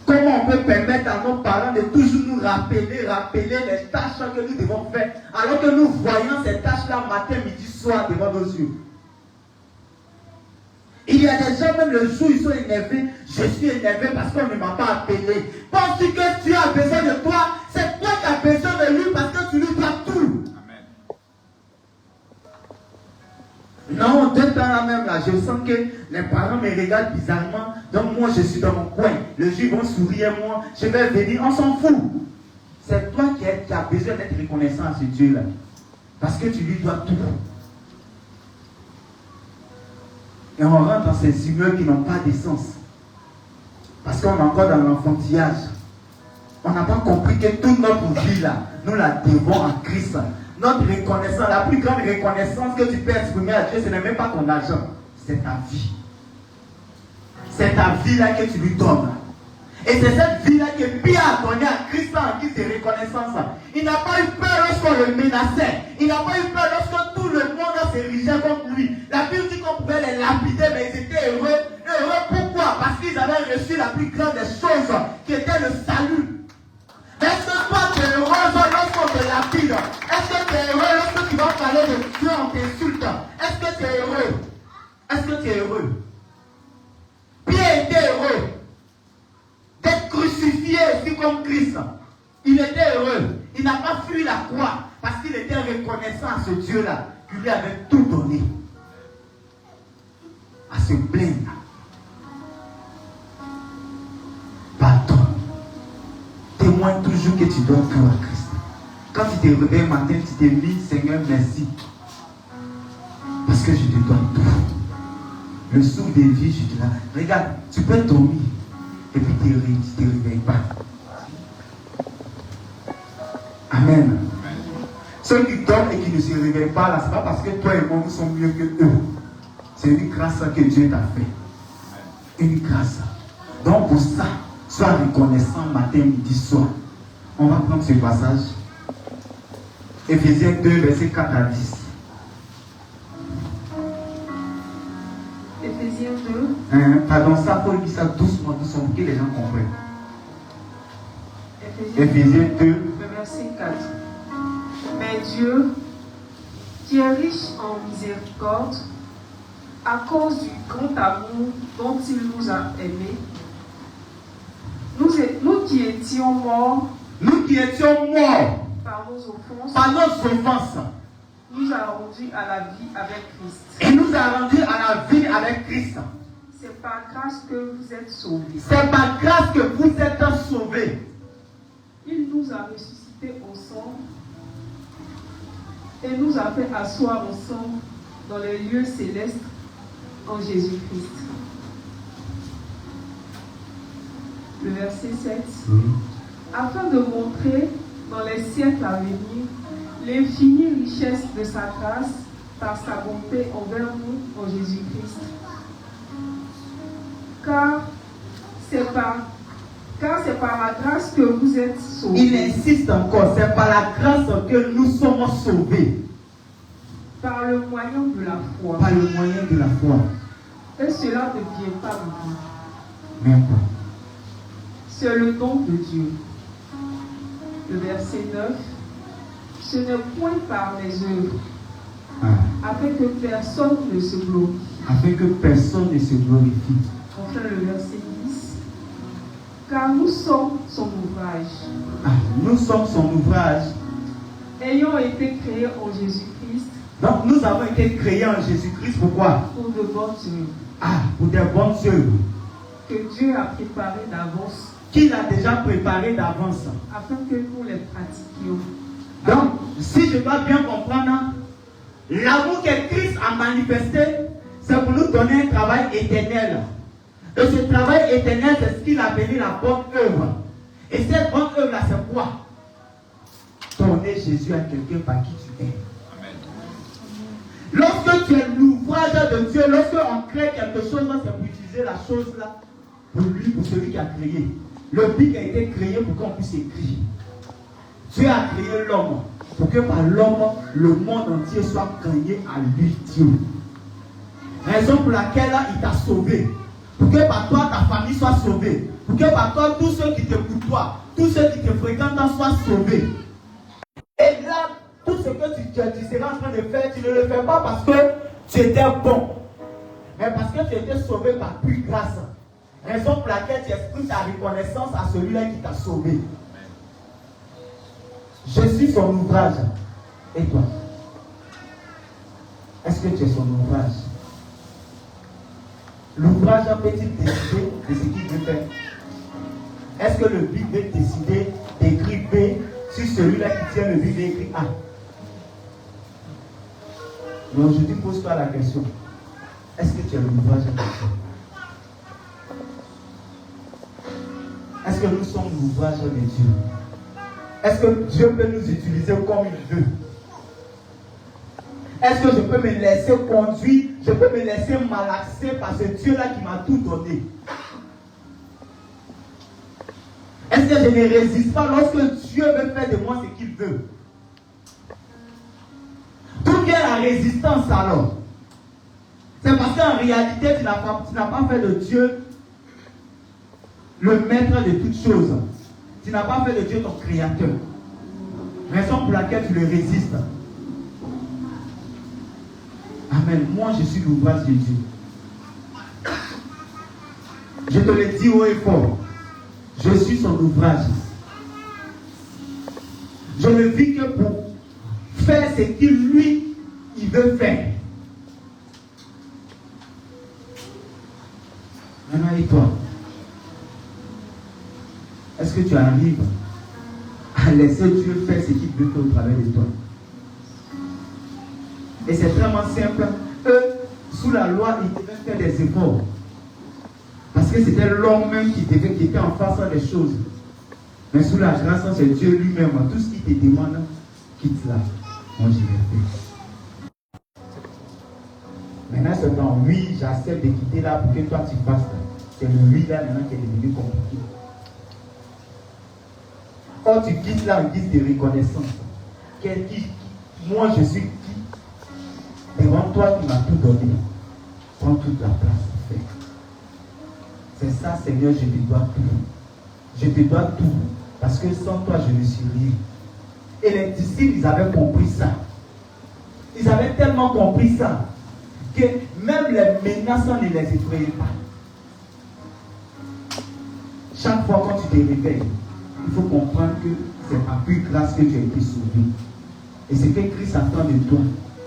Comment on peut permettre à nos parents de toujours nous rappeler les tâches que nous devons faire, alors que nous voyons ces tâches-là matin, midi, soir devant nos yeux? Il y a des gens, même le jour, ils sont énervés. Je suis énervé parce qu'on ne m'a pas appelé. Penses-tu que Dieu a besoin de toi? C'est toi qui as besoin de lui parce que tu lui dois tout. Non, deux temps là même là, je sens que les parents me regardent bizarrement. Donc moi je suis dans mon coin. Le jour ils vont sourire moi, je vais venir, on s'en fout. C'est toi qui as besoin d'être reconnaissant à ce Dieu là. Parce que tu lui dois tout. Et on rentre dans ces humeurs qui n'ont pas d'essence. Parce qu'on est encore dans l'enfantillage. On n'a pas compris que toute notre vie là, nous la devons à Christ. Notre reconnaissance, la plus grande reconnaissance que tu peux exprimer à Dieu, ce n'est même pas ton argent, c'est ta vie. C'est ta vie là que tu lui donnes. Et c'est cette vie là que Pierre a donnée à Christ en guise de reconnaissance. Il n'a pas eu peur lorsqu'on le menaçait. Il n'a pas eu peur lorsque tout le monde s'érigeait contre lui. La Bible dit qu'on pouvait les lapider, mais ils étaient heureux. Heureux pourquoi? Parce qu'ils avaient reçu la plus grande des choses, qui était le salut. Est-ce que toi tu es heureux lorsqu'on te lapide? Est-ce que tu es heureux lorsque tu vas parler de Dieu, on t'insulte? Est-ce que tu es heureux? Est-ce que tu es heureux? Pierre était heureux d'être crucifié aussi comme Christ. Il était heureux. Il n'a pas fui la croix parce qu'il était reconnaissant à ce Dieu-là qui lui avait tout donné. À se plaindre. Pardon. Témoigne toujours que tu donnes tout à Christ. Quand tu te réveilles matin, tu te dis Seigneur, merci. Parce que je te donne tout. Le souffle de vie, je te donne. Regarde, tu peux dormir et puis tu ne te réveilles pas. Amen. Ceux qui dorment et qui ne se réveillent pas, là, ce n'est pas parce que toi et moi nous sommes mieux que eux. C'est une grâce que Dieu t'a fait. Une grâce. Donc pour ça, sois reconnaissant matin, midi, soir. On va prendre ce passage. Éphésiens 2, versets 4 à 10. Éphésiens 2. Pardon, ça, Paul dit ça doucement, pour que les gens comprennent. Éphésiens 2. Le verset 4. Mais Dieu, qui est riche en miséricorde, à cause du grand amour dont il nous a aimés, nous qui étions morts par nos offenses, nous a rendus à la vie avec Christ. Et nous a rendus à la vie avec Christ. C'est par grâce que vous êtes sauvés. C'est par grâce que vous êtes sauvés. Il nous a ressuscités ensemble et nous a fait asseoir ensemble dans les lieux célestes en Jésus-Christ. Le verset 7. Afin de montrer dans les siècles à venir l'infinie richesse de sa grâce par sa bonté envers nous en Jésus-Christ. Car c'est par la grâce que vous êtes sauvés. Il insiste encore, c'est par la grâce que nous sommes sauvés. Par le moyen de la foi. Par le moyen de la foi. Et cela ne vient pas de vous. Mais quoi? C'est le don de Dieu. Le verset 9. Ce n'est point par les œuvres, afin que personne ne se glorifie. Afin que personne ne se glorifie. Enfin, le verset 10. Car nous sommes son ouvrage. Nous sommes son ouvrage. Ayant été créés en Jésus-Christ. Donc nous avons été créés en Jésus-Christ. Pourquoi? Pour de bonnes œuvres. Pour des bonnes œuvres. Que Dieu a préparées d'avance. Qu'il a déjà préparé d'avance. Afin que nous les pratiquions. Donc, si je dois bien comprendre, l'amour que Christ a manifesté, c'est pour nous donner un travail éternel. Et ce travail éternel, c'est ce qu'il a appelé la bonne œuvre. Et cette bonne œuvre-là, c'est quoi? Donner Jésus à quelqu'un par qui tu es. Lorsque tu es l'ouvrage l'ouvrage de Dieu, lorsqu'on crée quelque chose, c'est pour utiliser la chose là pour lui, pour celui qui a créé. Le bic a été créé pour qu'on puisse écrire. Dieu a créé l'homme pour que par l'homme, le monde entier soit gagné à lui, Dieu. Raison pour laquelle il t'a sauvé. Pour que par toi, ta famille soit sauvée. Pour que par toi, tous ceux qui te côtoient, tous ceux qui te fréquentent soient sauvés. Et là, tout ce que tu seras en train de faire, tu ne le fais pas parce que tu étais bon, mais parce que tu étais sauvé par pure grâce. Raison pour laquelle tu exprimes ta reconnaissance à celui-là qui t'a sauvé. Je suis son ouvrage. Et toi? Est-ce que tu es son ouvrage? L'ouvrage peut-il décider de ce qu'il veut faire? Est-ce que le bic veut décider d'écrire B si celui-là qui tient le bic écrit A? Donc je te pose toi la question. Est-ce que tu es l'ouvrage de Dieu? Est-ce que nous sommes l'ouvrage de Dieu? Est-ce que Dieu peut nous utiliser comme il veut? Est-ce que je peux me laisser conduire? Je peux me laisser malaxer par ce Dieu-là qui m'a tout donné? Est-ce que je ne résiste pas lorsque Dieu veut faire de moi ce qu'il veut? D'où vient la résistance alors? C'est parce qu'en réalité, tu n'as pas fait de Dieu le maître de toutes choses. Tu n'as pas fait de Dieu ton créateur. Raison pour laquelle tu le résistes. Amen. Moi, je suis l'ouvrage de Dieu. Je te le dis haut et fort. Je suis son ouvrage. Je ne vis que pour faire ce qu'il lui, il veut faire. Maintenant, et toi? Est-ce que tu arrives à laisser Dieu faire ce qu'il veut faire au travers de toi? Et c'est vraiment simple. Eux, sous la loi, ils devaient faire des efforts. Parce que c'était l'homme même qui était en face des choses. Mais sous la grâce, c'est Dieu lui-même. Tout ce qu'il te demande, quitte-la. Moi, je vais faire. Maintenant, c'est dans oui, j'accepte de quitter là pour que toi tu fasses. C'est le oui là maintenant qui est devenu compliqué. Quand tu quittes là en guise de reconnaissance, moi je suis qui? Devant toi qui m'as tout donné. Prends toute la place. C'est ça, Seigneur, je te dois tout. Je te dois tout. Parce que sans toi, je ne suis rien. Et les disciples, ils avaient compris ça. Ils avaient tellement compris ça que même les menaces ne les effrayaient pas. Chaque fois quand tu te réveilles, il faut comprendre que c'est par pure grâce que tu as été sauvé. Et ce que Christ attend de toi,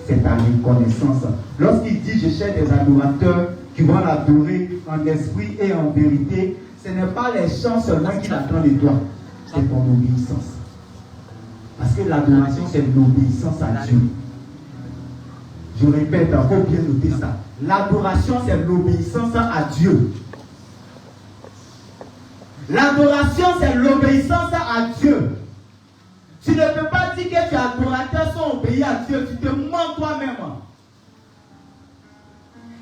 c'est ta reconnaissance. Lorsqu'il dit je cherche des adorateurs qui vont l'adorer en esprit et en vérité, ce n'est pas les chants seulement qu'il attend de toi, c'est ton obéissance. Parce que l'adoration, c'est l'obéissance à Dieu. Je répète, il faut bien noter ça. L'adoration, c'est l'obéissance à Dieu. L'adoration, c'est l'obéissance à Dieu. Tu ne peux pas dire que tes adorateurs sont obéis à Dieu. Tu te mens toi-même.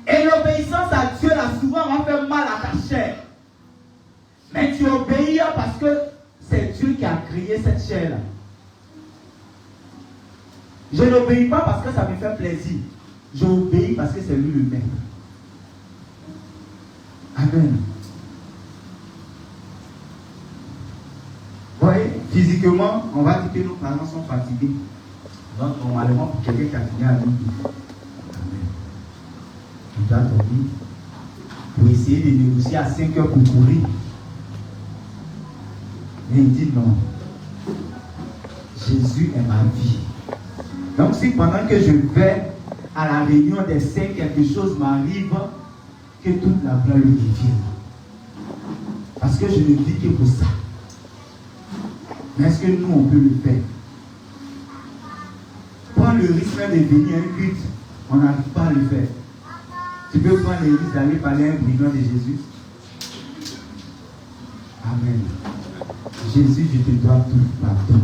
Et l'obéissance à Dieu, là, souvent, va faire mal à ta chair. Mais tu obéis parce que c'est Dieu qui a créé cette chair-là. Je n'obéis pas parce que ça me fait plaisir. J'obéis parce que c'est lui le maître. Amen. Vous voyez, physiquement, on va dire que nos parents sont fatigués. Donc, normalement, pour quelqu'un qui a fini à nous, amen. Tu dois dormir pour essayer de négocier à 5 heures pour courir. Mais il dit non. Jésus est ma vie. Donc, si pendant que je vais à la réunion des saints, quelque chose m'arrive, que toute la gloire lui revienne. Parce que je ne vis que pour ça. Mais est-ce que nous, on peut le faire? Prendre le risque de venir à un culte, on n'arrive pas à le faire. Tu peux prendre le risque d'aller parler à un brigand de Jésus? Amen. Jésus, je te dois tout pardon.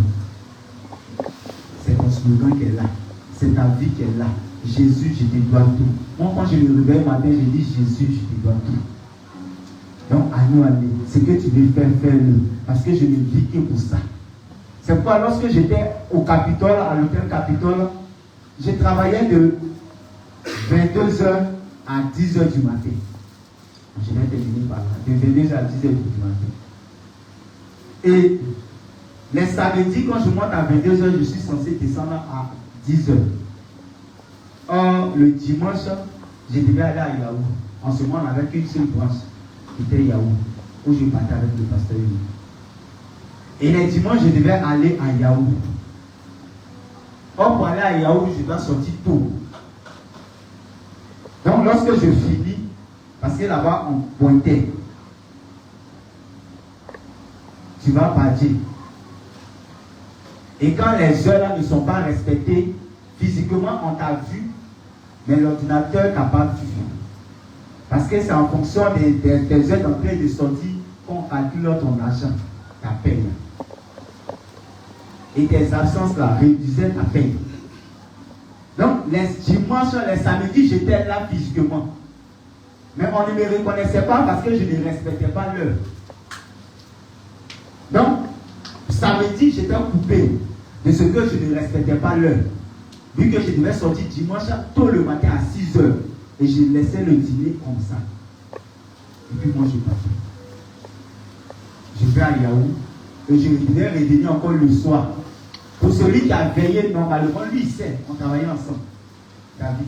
C'est ton slogan qui est là. C'est ta vie qui est là. Jésus, je te dois tout. Moi, quand je me réveille le matin, je dis Jésus, je te dois tout. Donc, à nous, allez, ce que tu veux faire, fais-le. Parce que je ne vis que pour ça. C'est pourquoi, lorsque j'étais au Capitole, à l'hôtel Capitole, je travaillais de 22h à 10h du matin. Je vais terminer par là. De 22h à 10h du matin. Et les samedis, quand je monte à 22h, je suis censé descendre à 10h. Or, le dimanche, je devais aller à Yahoo. En ce moment, on n'avait qu'une seule branche, qui était Yahoo, où je partais avec le pasteur. Et les dimanches, je devais aller à Yahoo. Or, pour aller à Yahoo, je dois sortir tôt. Donc, lorsque je finis, parce que là-bas, on pointait, tu vas partir. Et quand les heures là ne sont pas respectées, physiquement, on t'a vu, mais l'ordinateur t'a pas vu. Parce que c'est en fonction des heures d'entrée et de sortie qu'on calcule ton argent, ta paye. Et tes absences là réduisaient ta paye. Donc, les dimanches, les samedis, j'étais là physiquement. Mais on ne me reconnaissait pas parce que je ne respectais pas l'heure. Donc, samedi, j'étais coupé de ce que je ne respectais pas l'heure. Vu que je devais sortir dimanche tôt le matin à 6h. Et je laissais le dîner comme ça. Et puis moi, je partais. Je vais à Yahoo. Et je devais revenir encore le soir. Pour celui qui a veillé normalement, lui, il sait. On travaillait ensemble. David.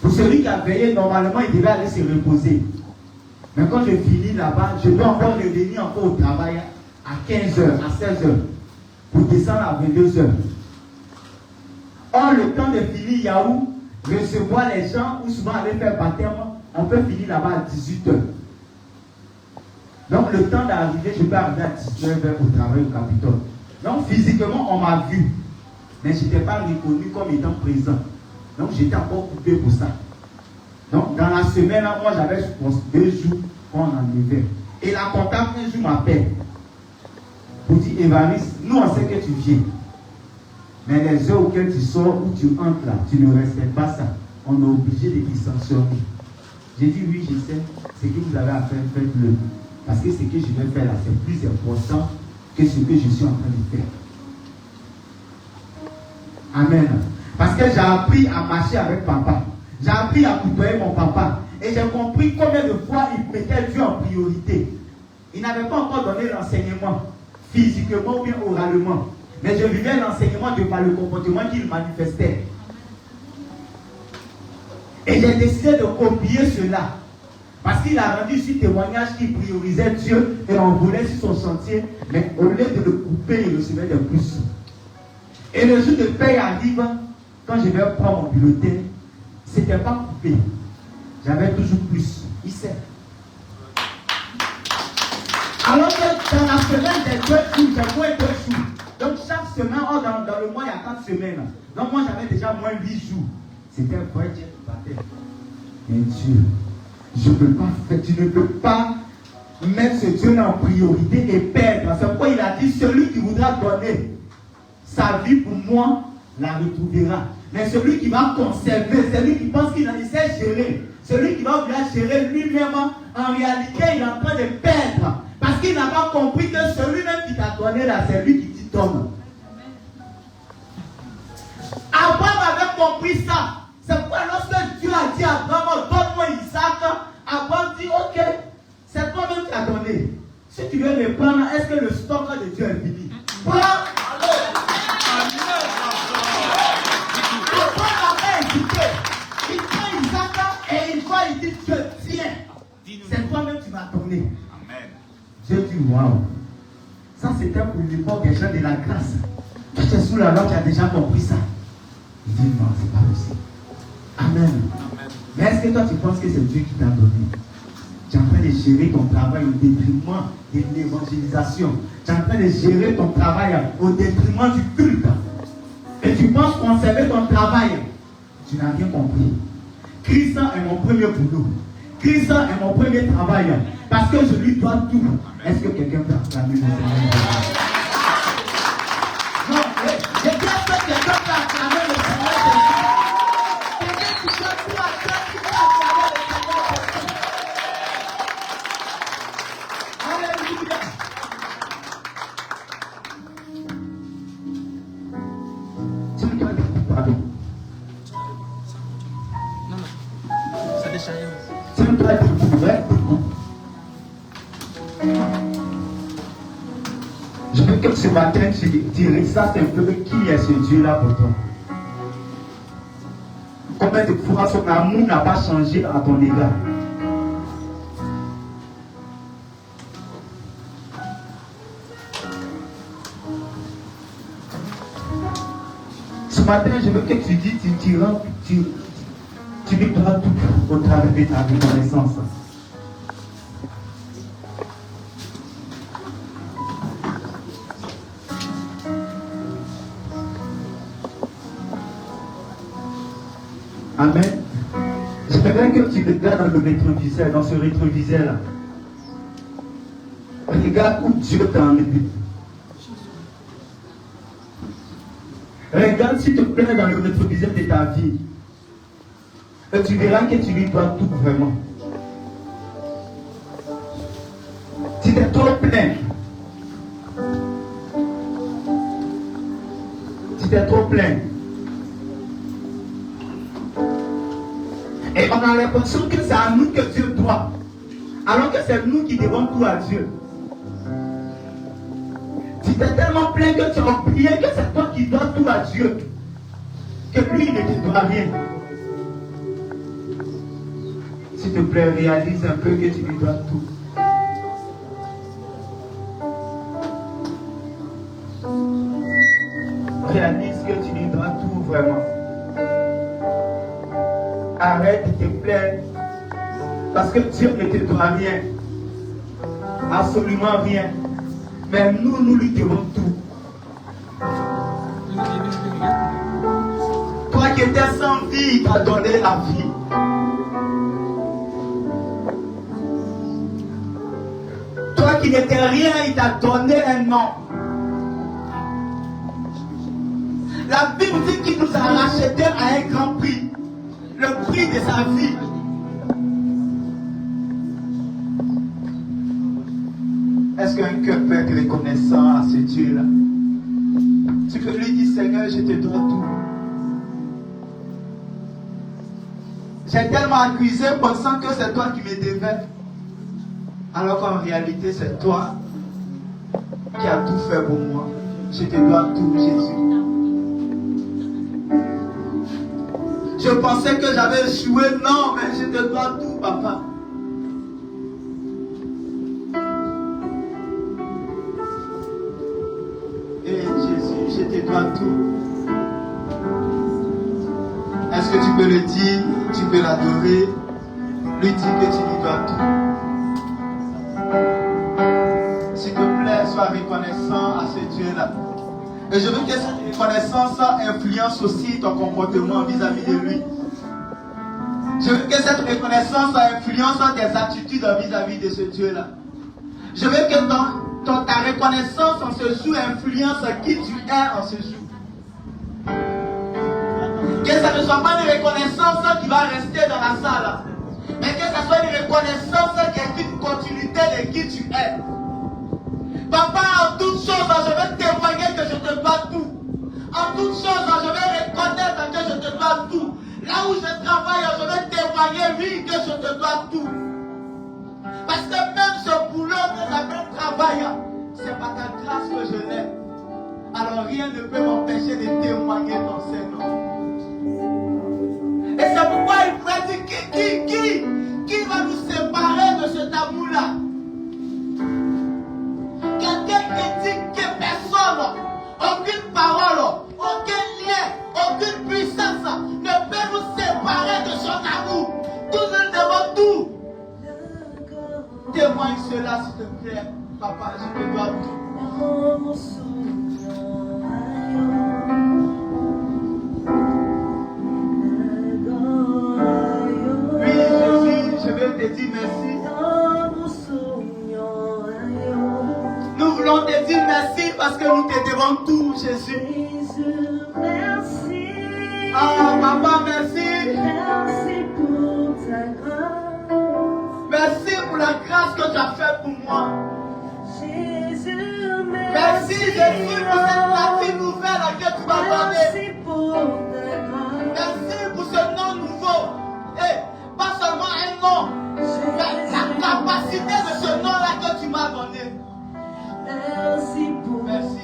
Pour celui qui a veillé normalement, il devait aller se reposer. Mais quand je finis là-bas, je dois encore revenir encore au travail à 15h, à 16h. Pour descendre à 22h. Or, le temps de finir Yahoo, recevoir les gens ou souvent aller faire baptême, on peut finir là-bas à 18h. Donc, le temps d'arriver, je peux arriver à 19h au travail au Capitole. Donc, physiquement, on m'a vu. Mais je n'étais pas reconnu comme étant présent. Donc, j'étais encore coupé pour ça. Donc, dans la semaine, moi, j'avais 2 jours qu'on enlevait. Et la comptable, un jour, m'appelle. Pour dire, Évariste, nous, on sait que tu viens. Mais les heures auxquelles tu sors ou tu entres là, tu ne respectes pas ça. On est obligé de t'y sanctionner. J'ai dit oui, je sais. Ce que vous avez à faire, faites-le. Parce que ce que je vais faire là, c'est plus important que ce que je suis en train de faire. Amen. Parce que j'ai appris à marcher avec papa. J'ai appris à côtoyer mon papa. Et j'ai compris combien de fois il mettait Dieu en priorité. Il n'avait pas encore donné l'enseignement, physiquement ou bien oralement. Mais je vivais l'enseignement de par le comportement qu'il manifestait. Et j'ai décidé de copier cela. Parce qu'il a rendu ce témoignage qui priorisait Dieu et on voulait sur son chantier. Mais au lieu de le couper, il recevait des plus. Et le jour de paye arrive, quand je vais prendre mon bulletin, ce n'était pas coupé. J'avais toujours plus. Il sait. Alors que dans la semaine des 2 jours, j'ai moins 2 jours. Donc chaque semaine, dans le mois, il y a 4 semaines. Donc moi, j'avais déjà moins 8 jours. C'était un vrai Dieu qui battait. Mais Dieu, je ne peux pas faire, tu ne peux pas mettre ce Dieu-là en priorité et perdre. C'est pourquoi il a dit, celui qui voudra donner sa vie pour moi, la retrouvera. Mais celui qui va conserver, celui qui pense qu'il sait gérer, celui qui va vouloir gérer lui-même, en réalité, il est en train de perdre. Parce qu'il n'a pas compris que celui-même qui t'a donné là, c'est lui qui t'y donne. Abraham avait compris ça. C'est pourquoi lorsque Dieu a dit à Abraham, donne-moi Isaac, Abraham dit, ok, c'est toi-même qui as donné. Si tu veux me prendre, est-ce que le stock de Dieu est fini? Prends. Abraham avait hésité. Il prend Isaac et il va, il dit, Dieu, tiens, c'est toi-même qui m'as donné. Dieu dit, waouh. Ça, c'était pour l'époque des gens de la grâce. Tu es sous la loi, tu as déjà compris ça. Il dit, non, c'est pas possible. Amen. Mais est-ce que toi, tu penses que c'est Dieu qui t'a donné? Tu es en train de gérer ton travail au détriment de l'évangélisation. Tu es en train de gérer ton travail au détriment du culte. Et tu penses conserver ton travail. Tu n'as rien compris. Christ est mon premier boulot. Christ est mon premier travail. Parce que je lui dois tout. Est-ce que quelqu'un peut acclamer le Seigneur? Non, j'ai bien fait que quelqu'un peut acclamer le Seigneur. que ce matin, tu ressasses un peu qui est ce Dieu-là pour toi. Combien de fois son amour n'a pas changé à ton égard? Ce matin, je veux que tu dises, tu lui dois tout au travers de ta reconnaissance. Amen. J'aimerais que tu regardes dans le rétroviseur, dans ce rétroviseur-là. Regarde où Dieu t'a emmené. Regarde s'il te plaît dans le rétroviseur de ta vie. Et tu verras que tu lui dois tout vraiment. Si tu es trop plein, si tu es trop plein, et on a l'impression que c'est à nous que Dieu doit, alors que c'est nous qui devons tout à Dieu. Si tu es tellement plein que tu as oublié que c'est toi qui dois tout à Dieu, que lui il ne te doit rien. S'il te plaît, réalise un peu que tu lui dois tout. Réalise que tu lui dois tout vraiment. Arrête de te plaindre parce que Dieu ne te doit rien. Absolument rien. Mais nous lui devons tout. Toi qui étais sans vie, il t'a donné la vie. Toi qui n'étais rien, il t'a donné un nom. La Bible dit qu'il nous a rachetés à un grand prix. Le prix de sa vie. Est-ce qu'un cœur peut être reconnaissant à ce Dieu-là? Tu peux lui dire, Seigneur, je te dois tout. J'ai tellement accusé pensant que c'est toi qui me devais. Alors qu'en réalité, c'est toi qui as tout fait pour moi. Je te dois tout, Jésus. Je pensais que j'avais échoué. Non, mais je te dois tout, papa. Et Jésus, je te dois tout. Est-ce que tu peux le dire? Tu peux l'adorer? Lui dire que tu lui dois tout. S'il te plaît, sois reconnaissant à ce Dieu-là. Et je veux que cette reconnaissance influence aussi ton comportement vis-à-vis de lui. Je veux que cette reconnaissance influence tes attitudes vis-à-vis de ce Dieu-là. Je veux que ta reconnaissance en ce jour influence qui tu es en ce jour. Que ça ne soit pas une reconnaissance qui va rester dans la salle, mais que ça soit une reconnaissance qui est une continuité de qui tu es. Papa, en toutes choses, je vais témoigner que je te dois tout. En toutes choses, je vais reconnaître que je te dois tout. Là où je travaille, je vais témoigner, oui, que je te dois tout. Parce que même ce boulot que j'appelle travail, c'est par ta grâce que je l'ai. Alors rien ne peut m'empêcher de témoigner ton Seigneur. Et c'est pourquoi il pourrait dire qui va nous séparer de cet amour-là? Quelqu'un qui dit que personne, aucune parole, aucun lien, aucune puissance ne peut nous séparer de son amour. Tout nous devons tout. Témoigne cela s'il te plaît. Papa, je te dois tout. Oui, Jésus, je veux te dire merci. Nous voulons te dire merci parce que nous te devons tout, Jésus. Merci. Ah, papa, merci. Merci pour ta grâce. Merci pour la grâce que tu as faite pour moi. Jésus, Merci, Jésus, pour cette partie nouvelle que tu m'as donnée. merci pour ta grâce. Merci pour ce nom nouveau. Et pas seulement un nom, mais la capacité de ce nom-là que tu m'as donné. Merci pour Merci,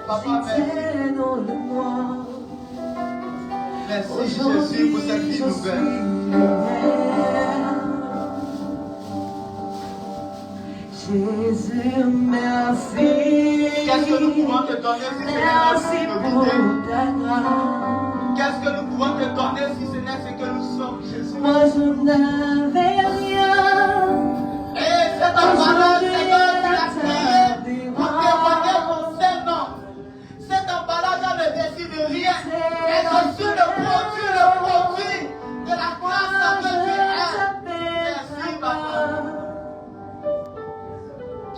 Papa, merci. j'étais dans le noir. Merci Jésus pour cette vie nouvelle. Jésus, merci. Qu'est-ce que nous pouvons te donner si ce n'est Merci notre pour vie? ta grâce. Qu'est-ce que nous pouvons te donner si ce n'est ce que nous sommes, Jésus? Moi je n'avais rien. Et c'est ta parole, Seigneur, tu l'as créé pour témoigner ton Saint-Nom. Cette emballage a le désir de rien. Et je suis le produit de la grâce que tu es. Merci, Papa.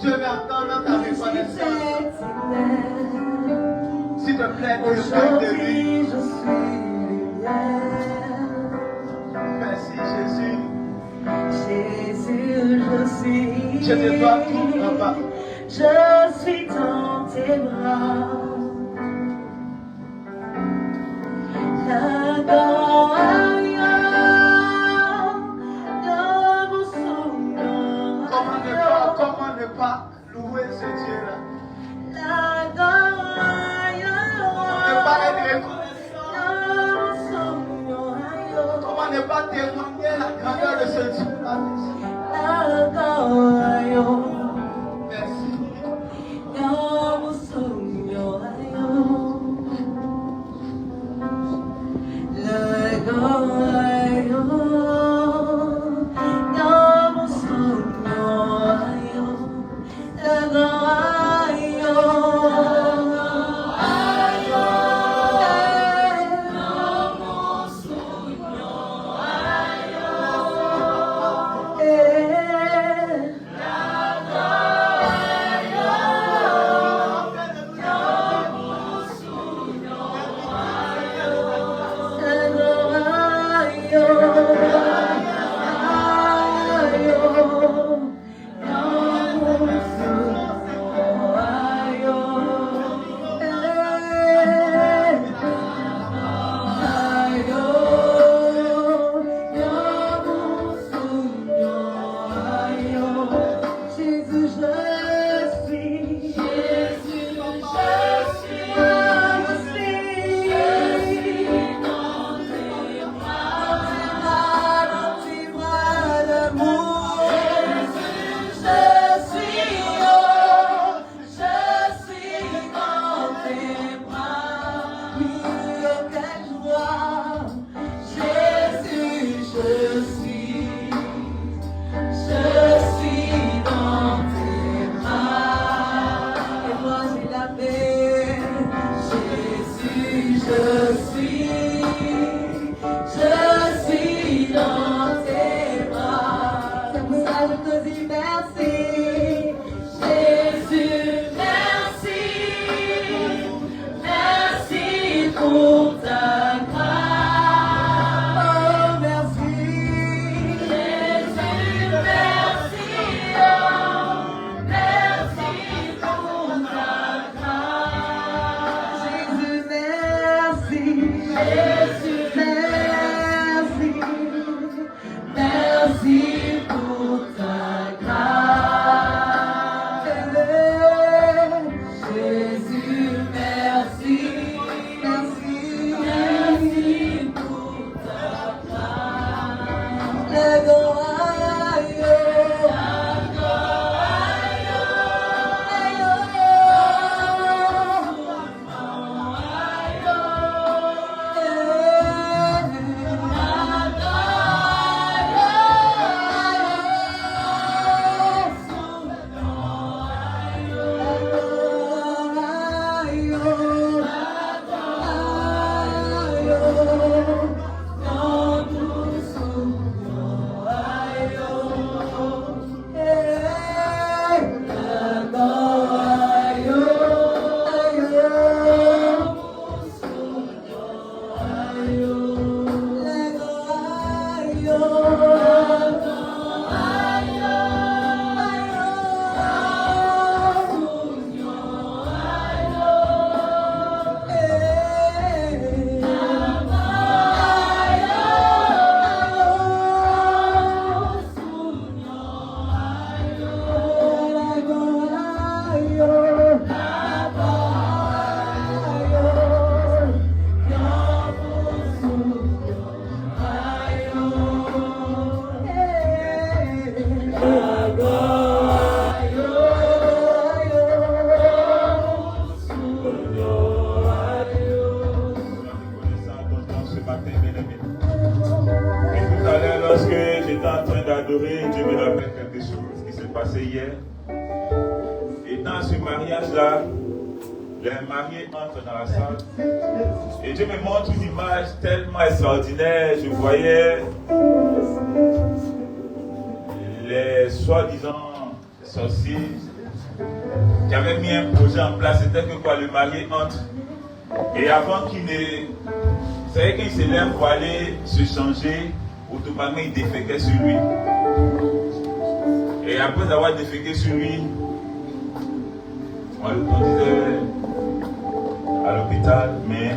Je vais entendre ta reconnaissance. S'il te plaît, tu le fais de lui. Aujourd'hui, je suis lumière. Merci, Jésus. Jésus, je suis. Je te dois tout, Papa. Je suis dans tes bras. La gloire de mon Seigneur. Comment ne pas louer ce Dieu-là? La gloire Ne pas être reconnaissant. de mon Seigneur. Comment ne pas témoigner la grandeur de ce Dieu-là? La gloire. Merci. hier. Et dans ce mariage-là, les mariés entrent dans la salle. Et Dieu me montre une image tellement extraordinaire. Je voyais les soi-disant sorciers qui avaient mis un projet en place. C'était que quoi, le marié entre. Et avant qu'il ne... Vous savez qu'il se lève pour aller se changer, automatiquement il déféquait sur lui. Et après avoir déféqué sur lui, on disait à l'hôpital, mais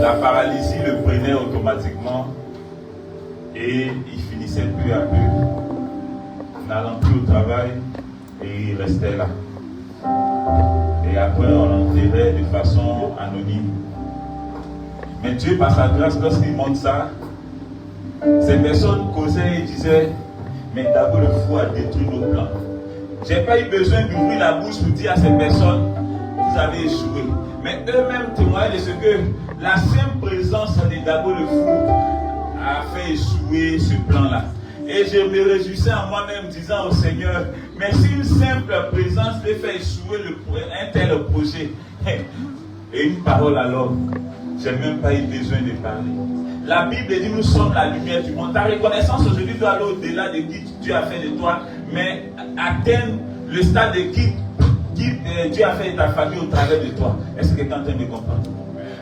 la paralysie le prenait automatiquement et il finissait peu à peu, n'allant plus au travail et il restait là. Et après on l'enterrait de façon anonyme. Mais Dieu, par sa grâce, lorsqu'il montre ça, ces personnes causaient et disaient, mais d'abord le fou a détruit nos plans. Je n'ai pas eu besoin d'ouvrir la bouche pour dire à ces personnes, vous avez échoué. Mais eux-mêmes témoignaient de ce que la simple présence de Dabo le fou a fait échouer ce plan-là. Et je me réjouissais en moi-même disant au Seigneur, mais si une simple présence peut faire échouer un tel projet, et une parole alors, je n'ai même pas eu besoin de parler. La Bible dit nous sommes la lumière du monde. Ta reconnaissance aujourd'hui doit aller au-delà de qui Dieu a fait de toi, mais atteindre le stade de qui Dieu a fait de ta famille au travers de toi. Est-ce que quelqu'un me comprend?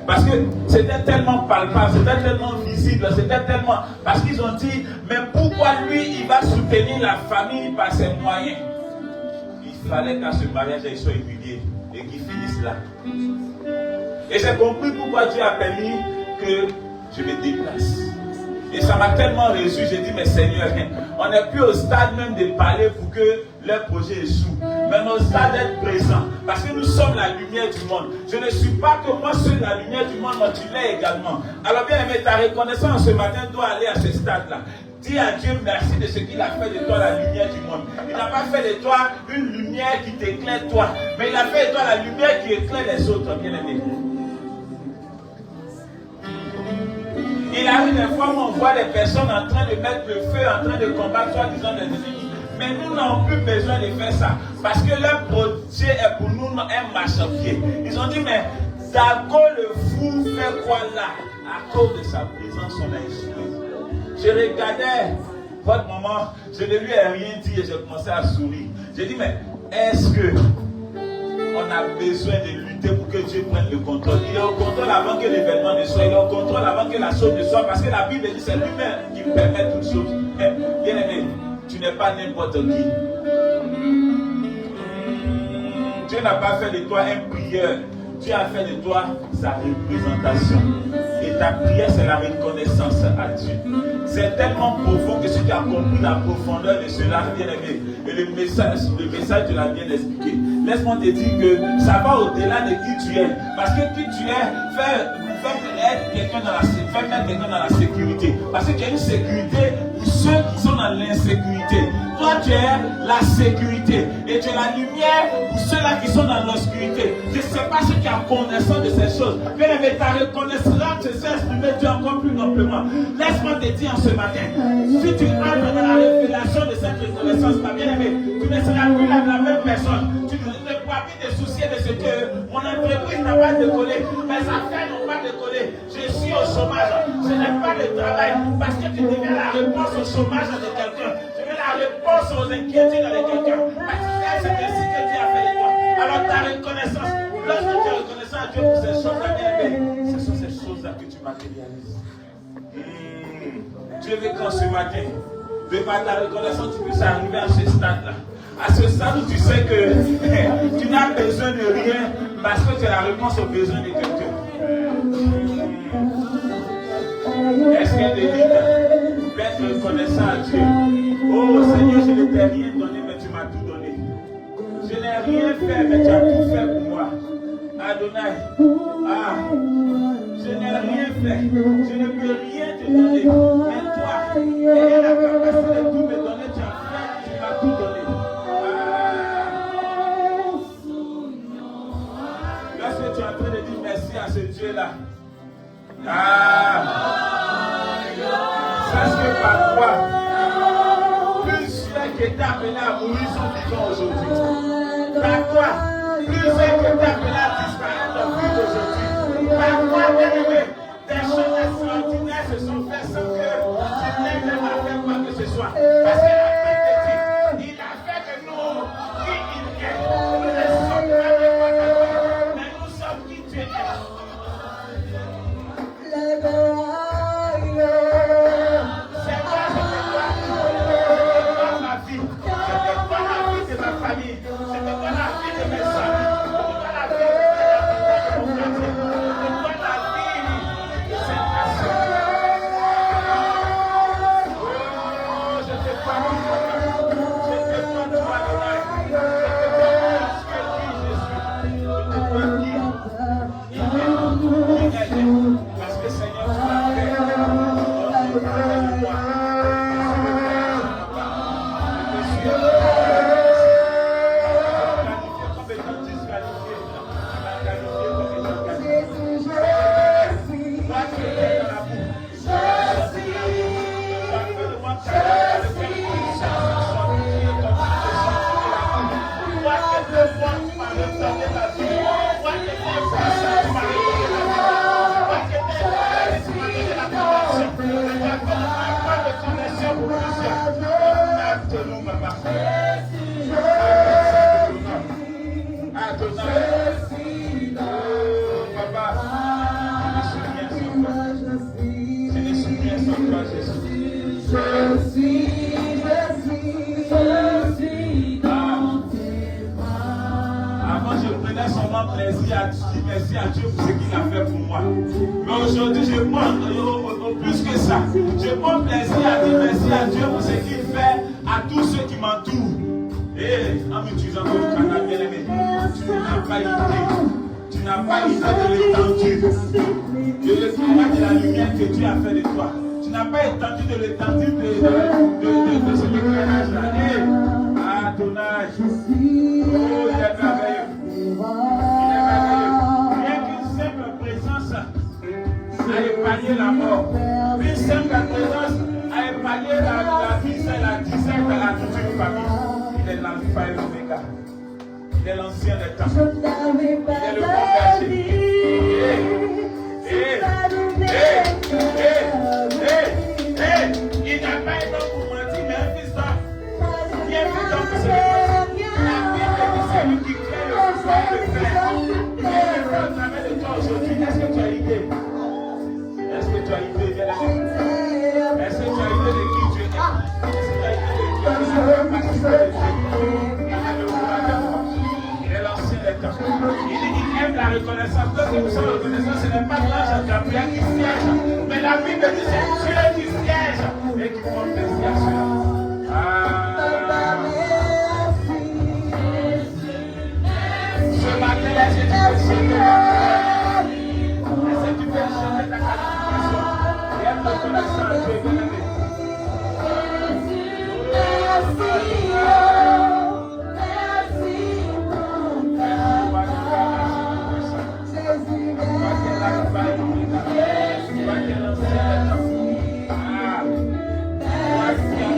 Parce que c'était tellement palpable, c'était tellement visible, c'était tellement... Parce qu'ils ont dit, mais pourquoi lui, il va soutenir la famille par ses moyens? Il fallait qu'à ce mariage, il soit humilié et qu'il finisse là. Et j'ai compris pourquoi Dieu a permis que je me déplace. Et ça m'a tellement réjoui, j'ai dit, mais Seigneur, on n'est plus au stade même de parler pour que leur projet échoue. Mais au stade d'être présent. Parce que nous sommes la lumière du monde. Je ne suis pas que moi seul la lumière du monde, mais tu l'es également. Alors bien aimé, ta reconnaissance ce matin doit aller à ce stade-là. Dis à Dieu merci de ce qu'il a fait de toi la lumière du monde. Il n'a pas fait de toi une lumière qui t'éclaire toi, mais il a fait de toi la lumière qui éclaire les autres, bien aimé. Il arrive des fois où on voit des personnes en train de mettre le feu, en train de combattre soi-disant des ennemis. Mais nous n'avons plus besoin de faire ça. Parce que leur projet est pour nous un marchepied. Ils ont dit, mais Dago le fou fait quoi là? À cause de sa présence, on a échoué. Je regardais votre maman, je ne lui ai rien dit et j'ai commencé à sourire. J'ai dit, mais est-ce que on a besoin de lutter pour que Dieu prenne le contrôle? Il est au contrôle avant que l'événement ne soit. Il est au contrôle avant que la chose ne soit. Parce que la Bible dit c'est lui-même qui permet toutes choses. Bien aimé, tu n'es pas n'importe qui. Dieu n'a pas fait de toi un prieur. Dieu a fait de toi sa représentation. Et ta prière, c'est la reconnaissance à Dieu. C'est tellement profond que si tu as compris la profondeur de cela, bien aimé, et le message te l'a bien expliqué. Laisse-moi te dire que ça va au-delà de qui tu es. Parce que qui tu es, fais mettre quelqu'un dans la sécurité. Parce que tu as une sécurité pour ceux qui sont dans l'insécurité. Toi, tu es la sécurité. Et tu es la lumière pour ceux-là qui sont dans l'obscurité. Je ne sais pas si tu as connaissance de ces choses. Bien aimé, ta reconnaissance te sert à exprimer Dieu encore plus noblement. Laisse-moi te dire en ce matin, si tu entres dans la révélation de cette reconnaissance, ma bien-aimé, tu ne seras plus la même personne. Tu ne pourras plus te soucier de ce que mon entreprise n'a pas décollé, mes affaires n'ont pas décollé, je suis au chômage, je n'ai pas de travail, parce que tu deviens la réponse au chômage de quelqu'un, tu deviens la réponse aux inquiétudes de quelqu'un, parce que c'est ainsi que Dieu a fait de toi. Alors ta reconnaissance, lorsque tu es reconnaissant à Dieu pour ces choses-là, ce sont ces choses-là que tu matérialises. Dieu veut qu'en ce matin, de par ta reconnaissance, tu puisses arriver à ce stade-là. À ce stade où tu sais que tu n'as besoin de rien parce que tu as la réponse aux besoins de quelqu'un. Est-ce qu'il y a des lignes pour être reconnaissant à Dieu? Oh Seigneur, je ne t'ai rien donné, mais tu m'as tout donné. Je n'ai rien fait, mais tu as tout fait pour moi. Adonai, je n'ai rien fait, je ne peux rien te donner. Mais toi, tu as la capacité de tout me donner, tu as fait, tu m'as tout donné. Lorsque tu es en train de dire merci à ce Dieu-là, sache que parfois, plus tu es étaient appelés à mourir sont vivants aujourd'hui. Par toi, plus ceux qui étaient appelés à disparaître sont vivants aujourd'hui. Par toi, bien-aimé, des choses extraordinaires se sont faites sans que tu n'aies même à faire quoi que ce soit. Parce que la Bible dit, il a fait de nous qui il est. Nous ne sommes pas des pecadors, mais nous sommes qui tu es. Parce que Seigneur, tu m'as fait. Avant, je prenais seulement plaisir à dire merci à Dieu pour ce qu'il a fait pour moi. Mais aujourd'hui, je prends plus que ça. Je prends plaisir à dire merci à Dieu pour ce qu'il fait à tous ceux qui m'entourent. Et en utilisant ton canal bien-aimé, tu n'as pas idée. Tu n'as pas idée de l'étendue de la lumière que Dieu a fait de toi. Tu n'as pas étendu de l'étendue de ce éclairage-là. Adonai. Oh, il est merveilleux. Il est merveilleux. Rien qu'une simple présence a épargné la mort. Une simple présence a épargné la disette à toute une famille. Il est l'alpha et l'oméga. Il est l'ancien des temps. Il est le bon berger. Il n'a pas été pour mentir, mais un fils d'homme. Qui est plus d'homme que ce la Bible dit c'est lui qui crée le pouvoir de faire. Il est le au travers de toi aujourd'hui. Est-ce que tu as idée? Est-ce que tu as idée, bien-aimé? Est-ce que tu as idée de qui tu es? Est-ce que tu as idée de qui tu es? Il est l'ancien des temps. Il aime la reconnaissance. Quand nous sommes reconnaissants, ce n'est pas l'ange Gabriel qui siège, mais la Bible dit c'est Dieu qui siège et qui prend plaisir à cela. Ce matin, est-ce que tu peux chanter? Est-ce que tu peux chanter ta qualification? Et être reconnaissant à Dieu, bien-aimé. Merci.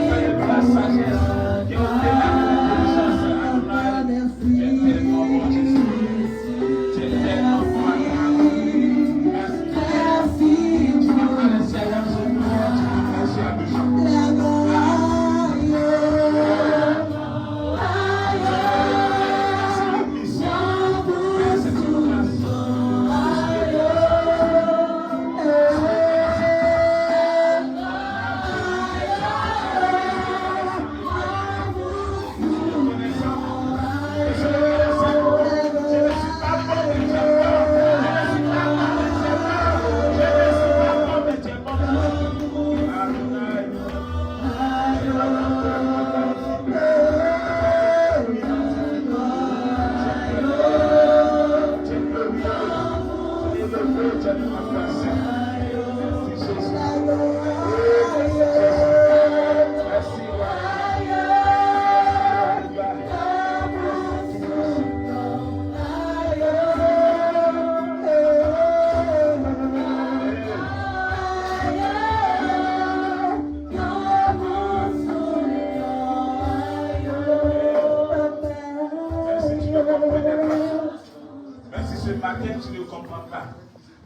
matin, tu ne comprends pas.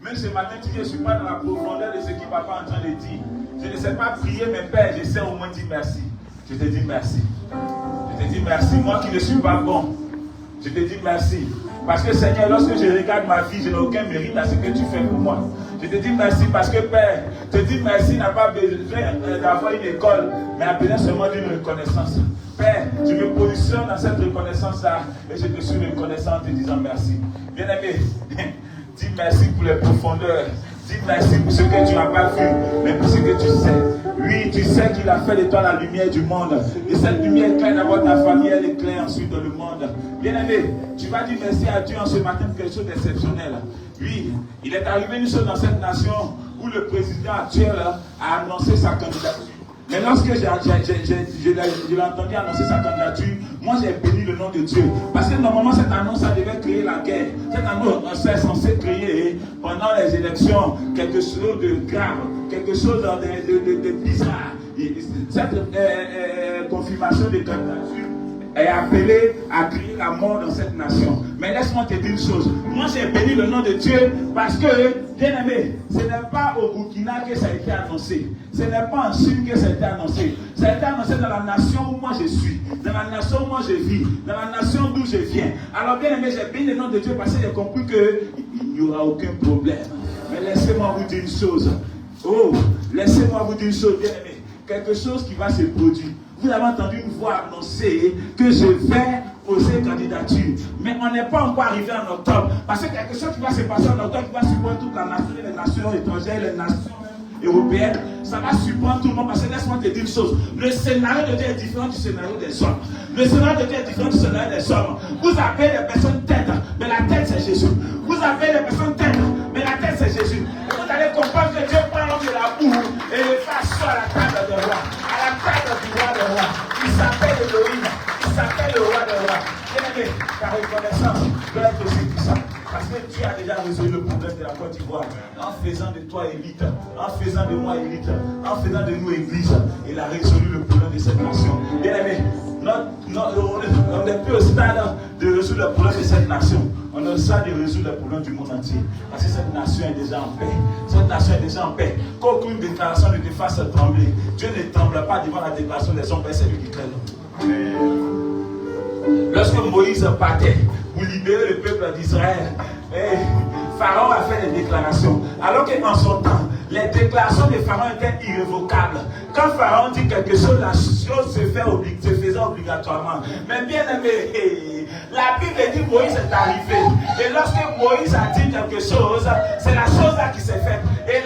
Même ce matin, tu dis, je ne suis pas dans la profondeur de ce que papa est en train de dire. Je ne sais pas prier, mais Père, je sais au moins dire merci. Je te dis merci. Je te dis merci. Moi qui ne suis pas bon, je te dis merci. Parce que Seigneur, lorsque je regarde ma vie, je n'ai aucun mérite à ce que tu fais pour moi. Je te dis merci parce que Père, te dire merci n'a pas besoin d'avoir une école, mais a besoin seulement d'une reconnaissance. Père, je me positionne dans cette reconnaissance-là et je te suis reconnaissant en te disant merci. Bien-aimé, dis merci pour les profondeurs. Dis merci pour ce que tu n'as pas vu, mais pour ce que tu sais. Oui, tu sais qu'il a fait de toi la lumière du monde. Et cette lumière éclaire d'abord ta famille, elle éclaire ensuite dans le monde. Bien-aimé, tu vas dire merci à Dieu en ce matin pour quelque chose d'exceptionnel. Oui, il est arrivé une chose dans cette nation où le président actuel a annoncé sa candidature. Mais lorsque je l'ai entendu annoncer sa candidature, moi j'ai béni le nom de Dieu. Parce que normalement cette annonce devait créer la guerre. Cette annonce est censée créer pendant les élections quelque chose de grave, quelque chose de bizarre. Cette confirmation de candidature est appelée à crier la mort dans cette nation. Mais laisse-moi te dire une chose. Moi j'ai béni le nom de Dieu parce que, bien aimé, ce n'est pas au Burkina que ça a été annoncé. Ce n'est pas en Chine que ça a été annoncé. Ça a été annoncé dans la nation où moi je suis, dans la nation où moi je vis, dans la nation d'où je viens. Alors bien aimé, j'ai béni le nom de Dieu parce que j'ai compris qu'il n'y aura aucun problème. Mais laissez-moi vous dire une chose. Oh, laissez-moi vous dire une chose, bien aimé. Quelque chose qui va se produire. Vous avez entendu une voix annoncer que je vais poser candidature. Mais on n'est pas encore arrivé en octobre. Parce que quelque chose qui va se passer en octobre, qui va surprendre toute la nation, les nations étrangères, les nations européennes. Ça va surprendre tout le monde. Parce que laisse-moi te dire une chose. Le scénario de Dieu est différent du scénario des hommes. Le scénario de Dieu est différent du scénario des hommes. Vous avez des personnes têtes, mais la tête c'est Jésus. Vous avez des personnes têtes, mais la tête c'est Jésus. Et vous allez comprendre que Dieu prend l'homme de la boue et le fait asseoir à la table de roi. À la table du roi de roi. Il s'appelle Elohim. Il s'appelle le roi de roi. Bien-aimé, ta reconnaissance doit être aussi puissante. Parce que Dieu a déjà résolu le problème de la Côte d'Ivoire en faisant de toi élite, en faisant de moi élite, en faisant de nous église. Il a résolu le problème de cette nation. Bien-aimé, on n'est plus au stade de résoudre le problème de cette nation. On est au stade de résoudre le problème du monde entier. Parce que cette nation est déjà en paix. Cette nation est déjà en paix. Qu'aucune déclaration ne te fasse trembler. Dieu ne tremble pas devant la déclaration des hommes, c'est lui qui tremble. Lorsque Moïse partait pour libérer le peuple d'Israël, Pharaon a fait des déclarations. Alors qu'en son temps, les déclarations de Pharaon étaient irrévocables. Quand Pharaon dit quelque chose, la chose se faisait obligatoirement. Mais bien aimé, la Bible dit Moïse est arrivé. Et lorsque Moïse a dit quelque chose, c'est la chose là qui s'est faite. Et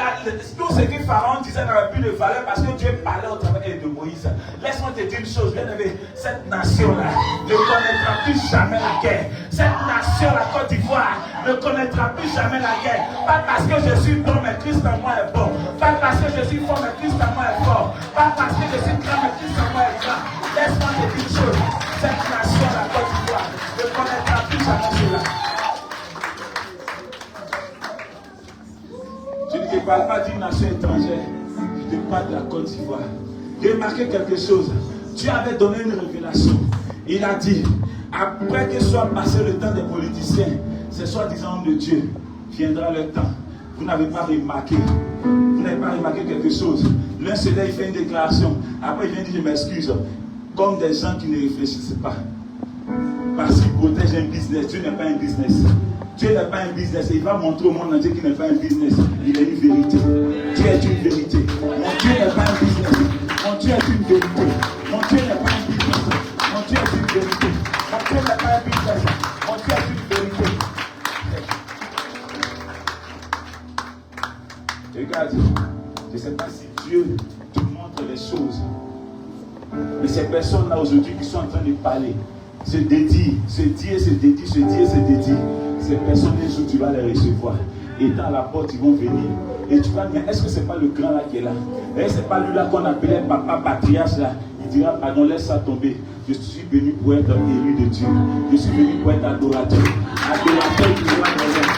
tout ce que Pharaon disait n'avait plus de valeur parce que Dieu parlait au travers de Moïse. Laisse-moi te dire une chose, bien aimé, cette nation-là ne connaîtra plus jamais la guerre. Cette nation, la Côte d'Ivoire, ne connaîtra plus jamais la guerre. Pas parce que je suis bon, mais Christ en moi est bon. Pas parce que je suis fort, mais Christ en moi est fort. Pas parce que je suis grand, mais Christ en moi est grand. Laisse-moi te dire une chose, cette nation, la Côte d'Ivoire, ne connaîtra plus jamais cela. Je ne te parle pas d'une nation étrangère, je te parle de la Côte d'Ivoire. J'ai remarqué quelque chose. Dieu avait donné une révélation. Il a dit, après que soit passé le temps des politiciens, ces soi-disant hommes de Dieu, viendra le temps. Vous n'avez pas remarqué. Vous n'avez pas remarqué quelque chose. L'un se lève, il fait une déclaration. Après, il vient dire, je m'excuse. Comme des gens qui ne réfléchissent pas. Parce qu'il protège un business. Dieu n'est pas un business. Dieu n'est pas un business. Et il va montrer au monde entier qu'il n'est pas un business. Il est une vérité. Dieu est une vérité. Mon Dieu n'est pas un business. Mon Dieu est une vérité. Mon Dieu n'est pas un business. Mon Dieu est une vérité. Mon Dieu n'est pas un business. Mon Dieu est une vérité. Regarde, je ne sais pas si Dieu te montre les choses. Mais ces personnes-là aujourd'hui qui sont en train de parler, se dédient, se dédient. Ces personnes, les jours, tu vas les recevoir. Et dans la porte, ils vont venir. Et tu vas dire, mais est-ce que ce n'est pas le grand là qui est là? Est-ce que ce n'est pas lui là qu'on appelait papa patriarche là? Il dira, pardon, laisse ça tomber. Je suis venu pour être élu de Dieu. Je suis venu pour être adorateur. Adorateur du roi de l'homme.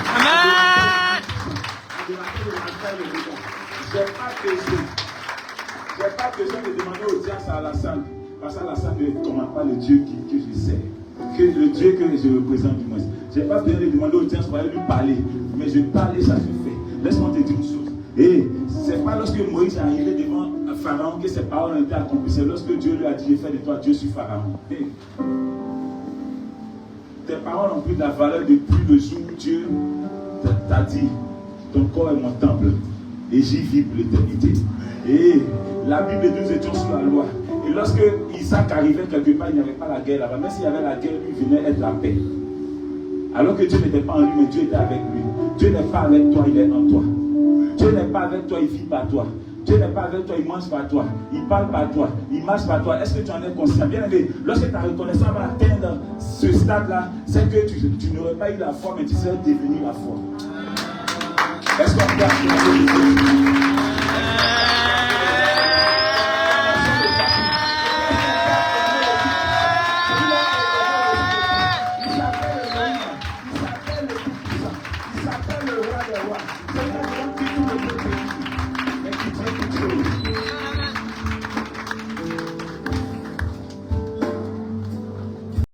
Adorateur de l'altar de Dieu. Je n'ai pas besoin de demander au diable à la salle. Parce que la salle ne commande pas le Dieu que je sais. Que le Dieu que je représente du moins. Je n'ai pas besoin de demander aux gens pour aller lui parler. Mais je parlais, ça se fait. Laisse-moi te dire une chose. Et ce n'est pas lorsque Moïse est arrivé devant Pharaon que ses paroles ont été accomplies. C'est lorsque Dieu lui a dit, fais de toi Dieu sur Pharaon. Et tes paroles ont pris de la valeur depuis le jour où Dieu t'a dit, ton corps est mon temple et j'y vis pour l'éternité. Et la Bible dit, nous étions sous la loi. Et lorsque Isaac arrivait quelque part, il n'y avait pas la guerre là-bas. Même s'il y avait la guerre, lui venait être la paix. Alors que Dieu n'était pas en lui, mais Dieu était avec lui. Dieu n'est pas avec toi, il est en toi. Dieu n'est pas avec toi, il vit par toi. Dieu n'est pas avec toi, il mange par toi. Il parle par toi. Il marche par toi. Est-ce que tu en es conscient? Bien aimé, lorsque ta reconnaissance va atteindre ce stade-là, c'est que tu n'aurais pas eu la foi, mais tu serais devenu la foi. Est-ce qu'on peut acclamer Dieu?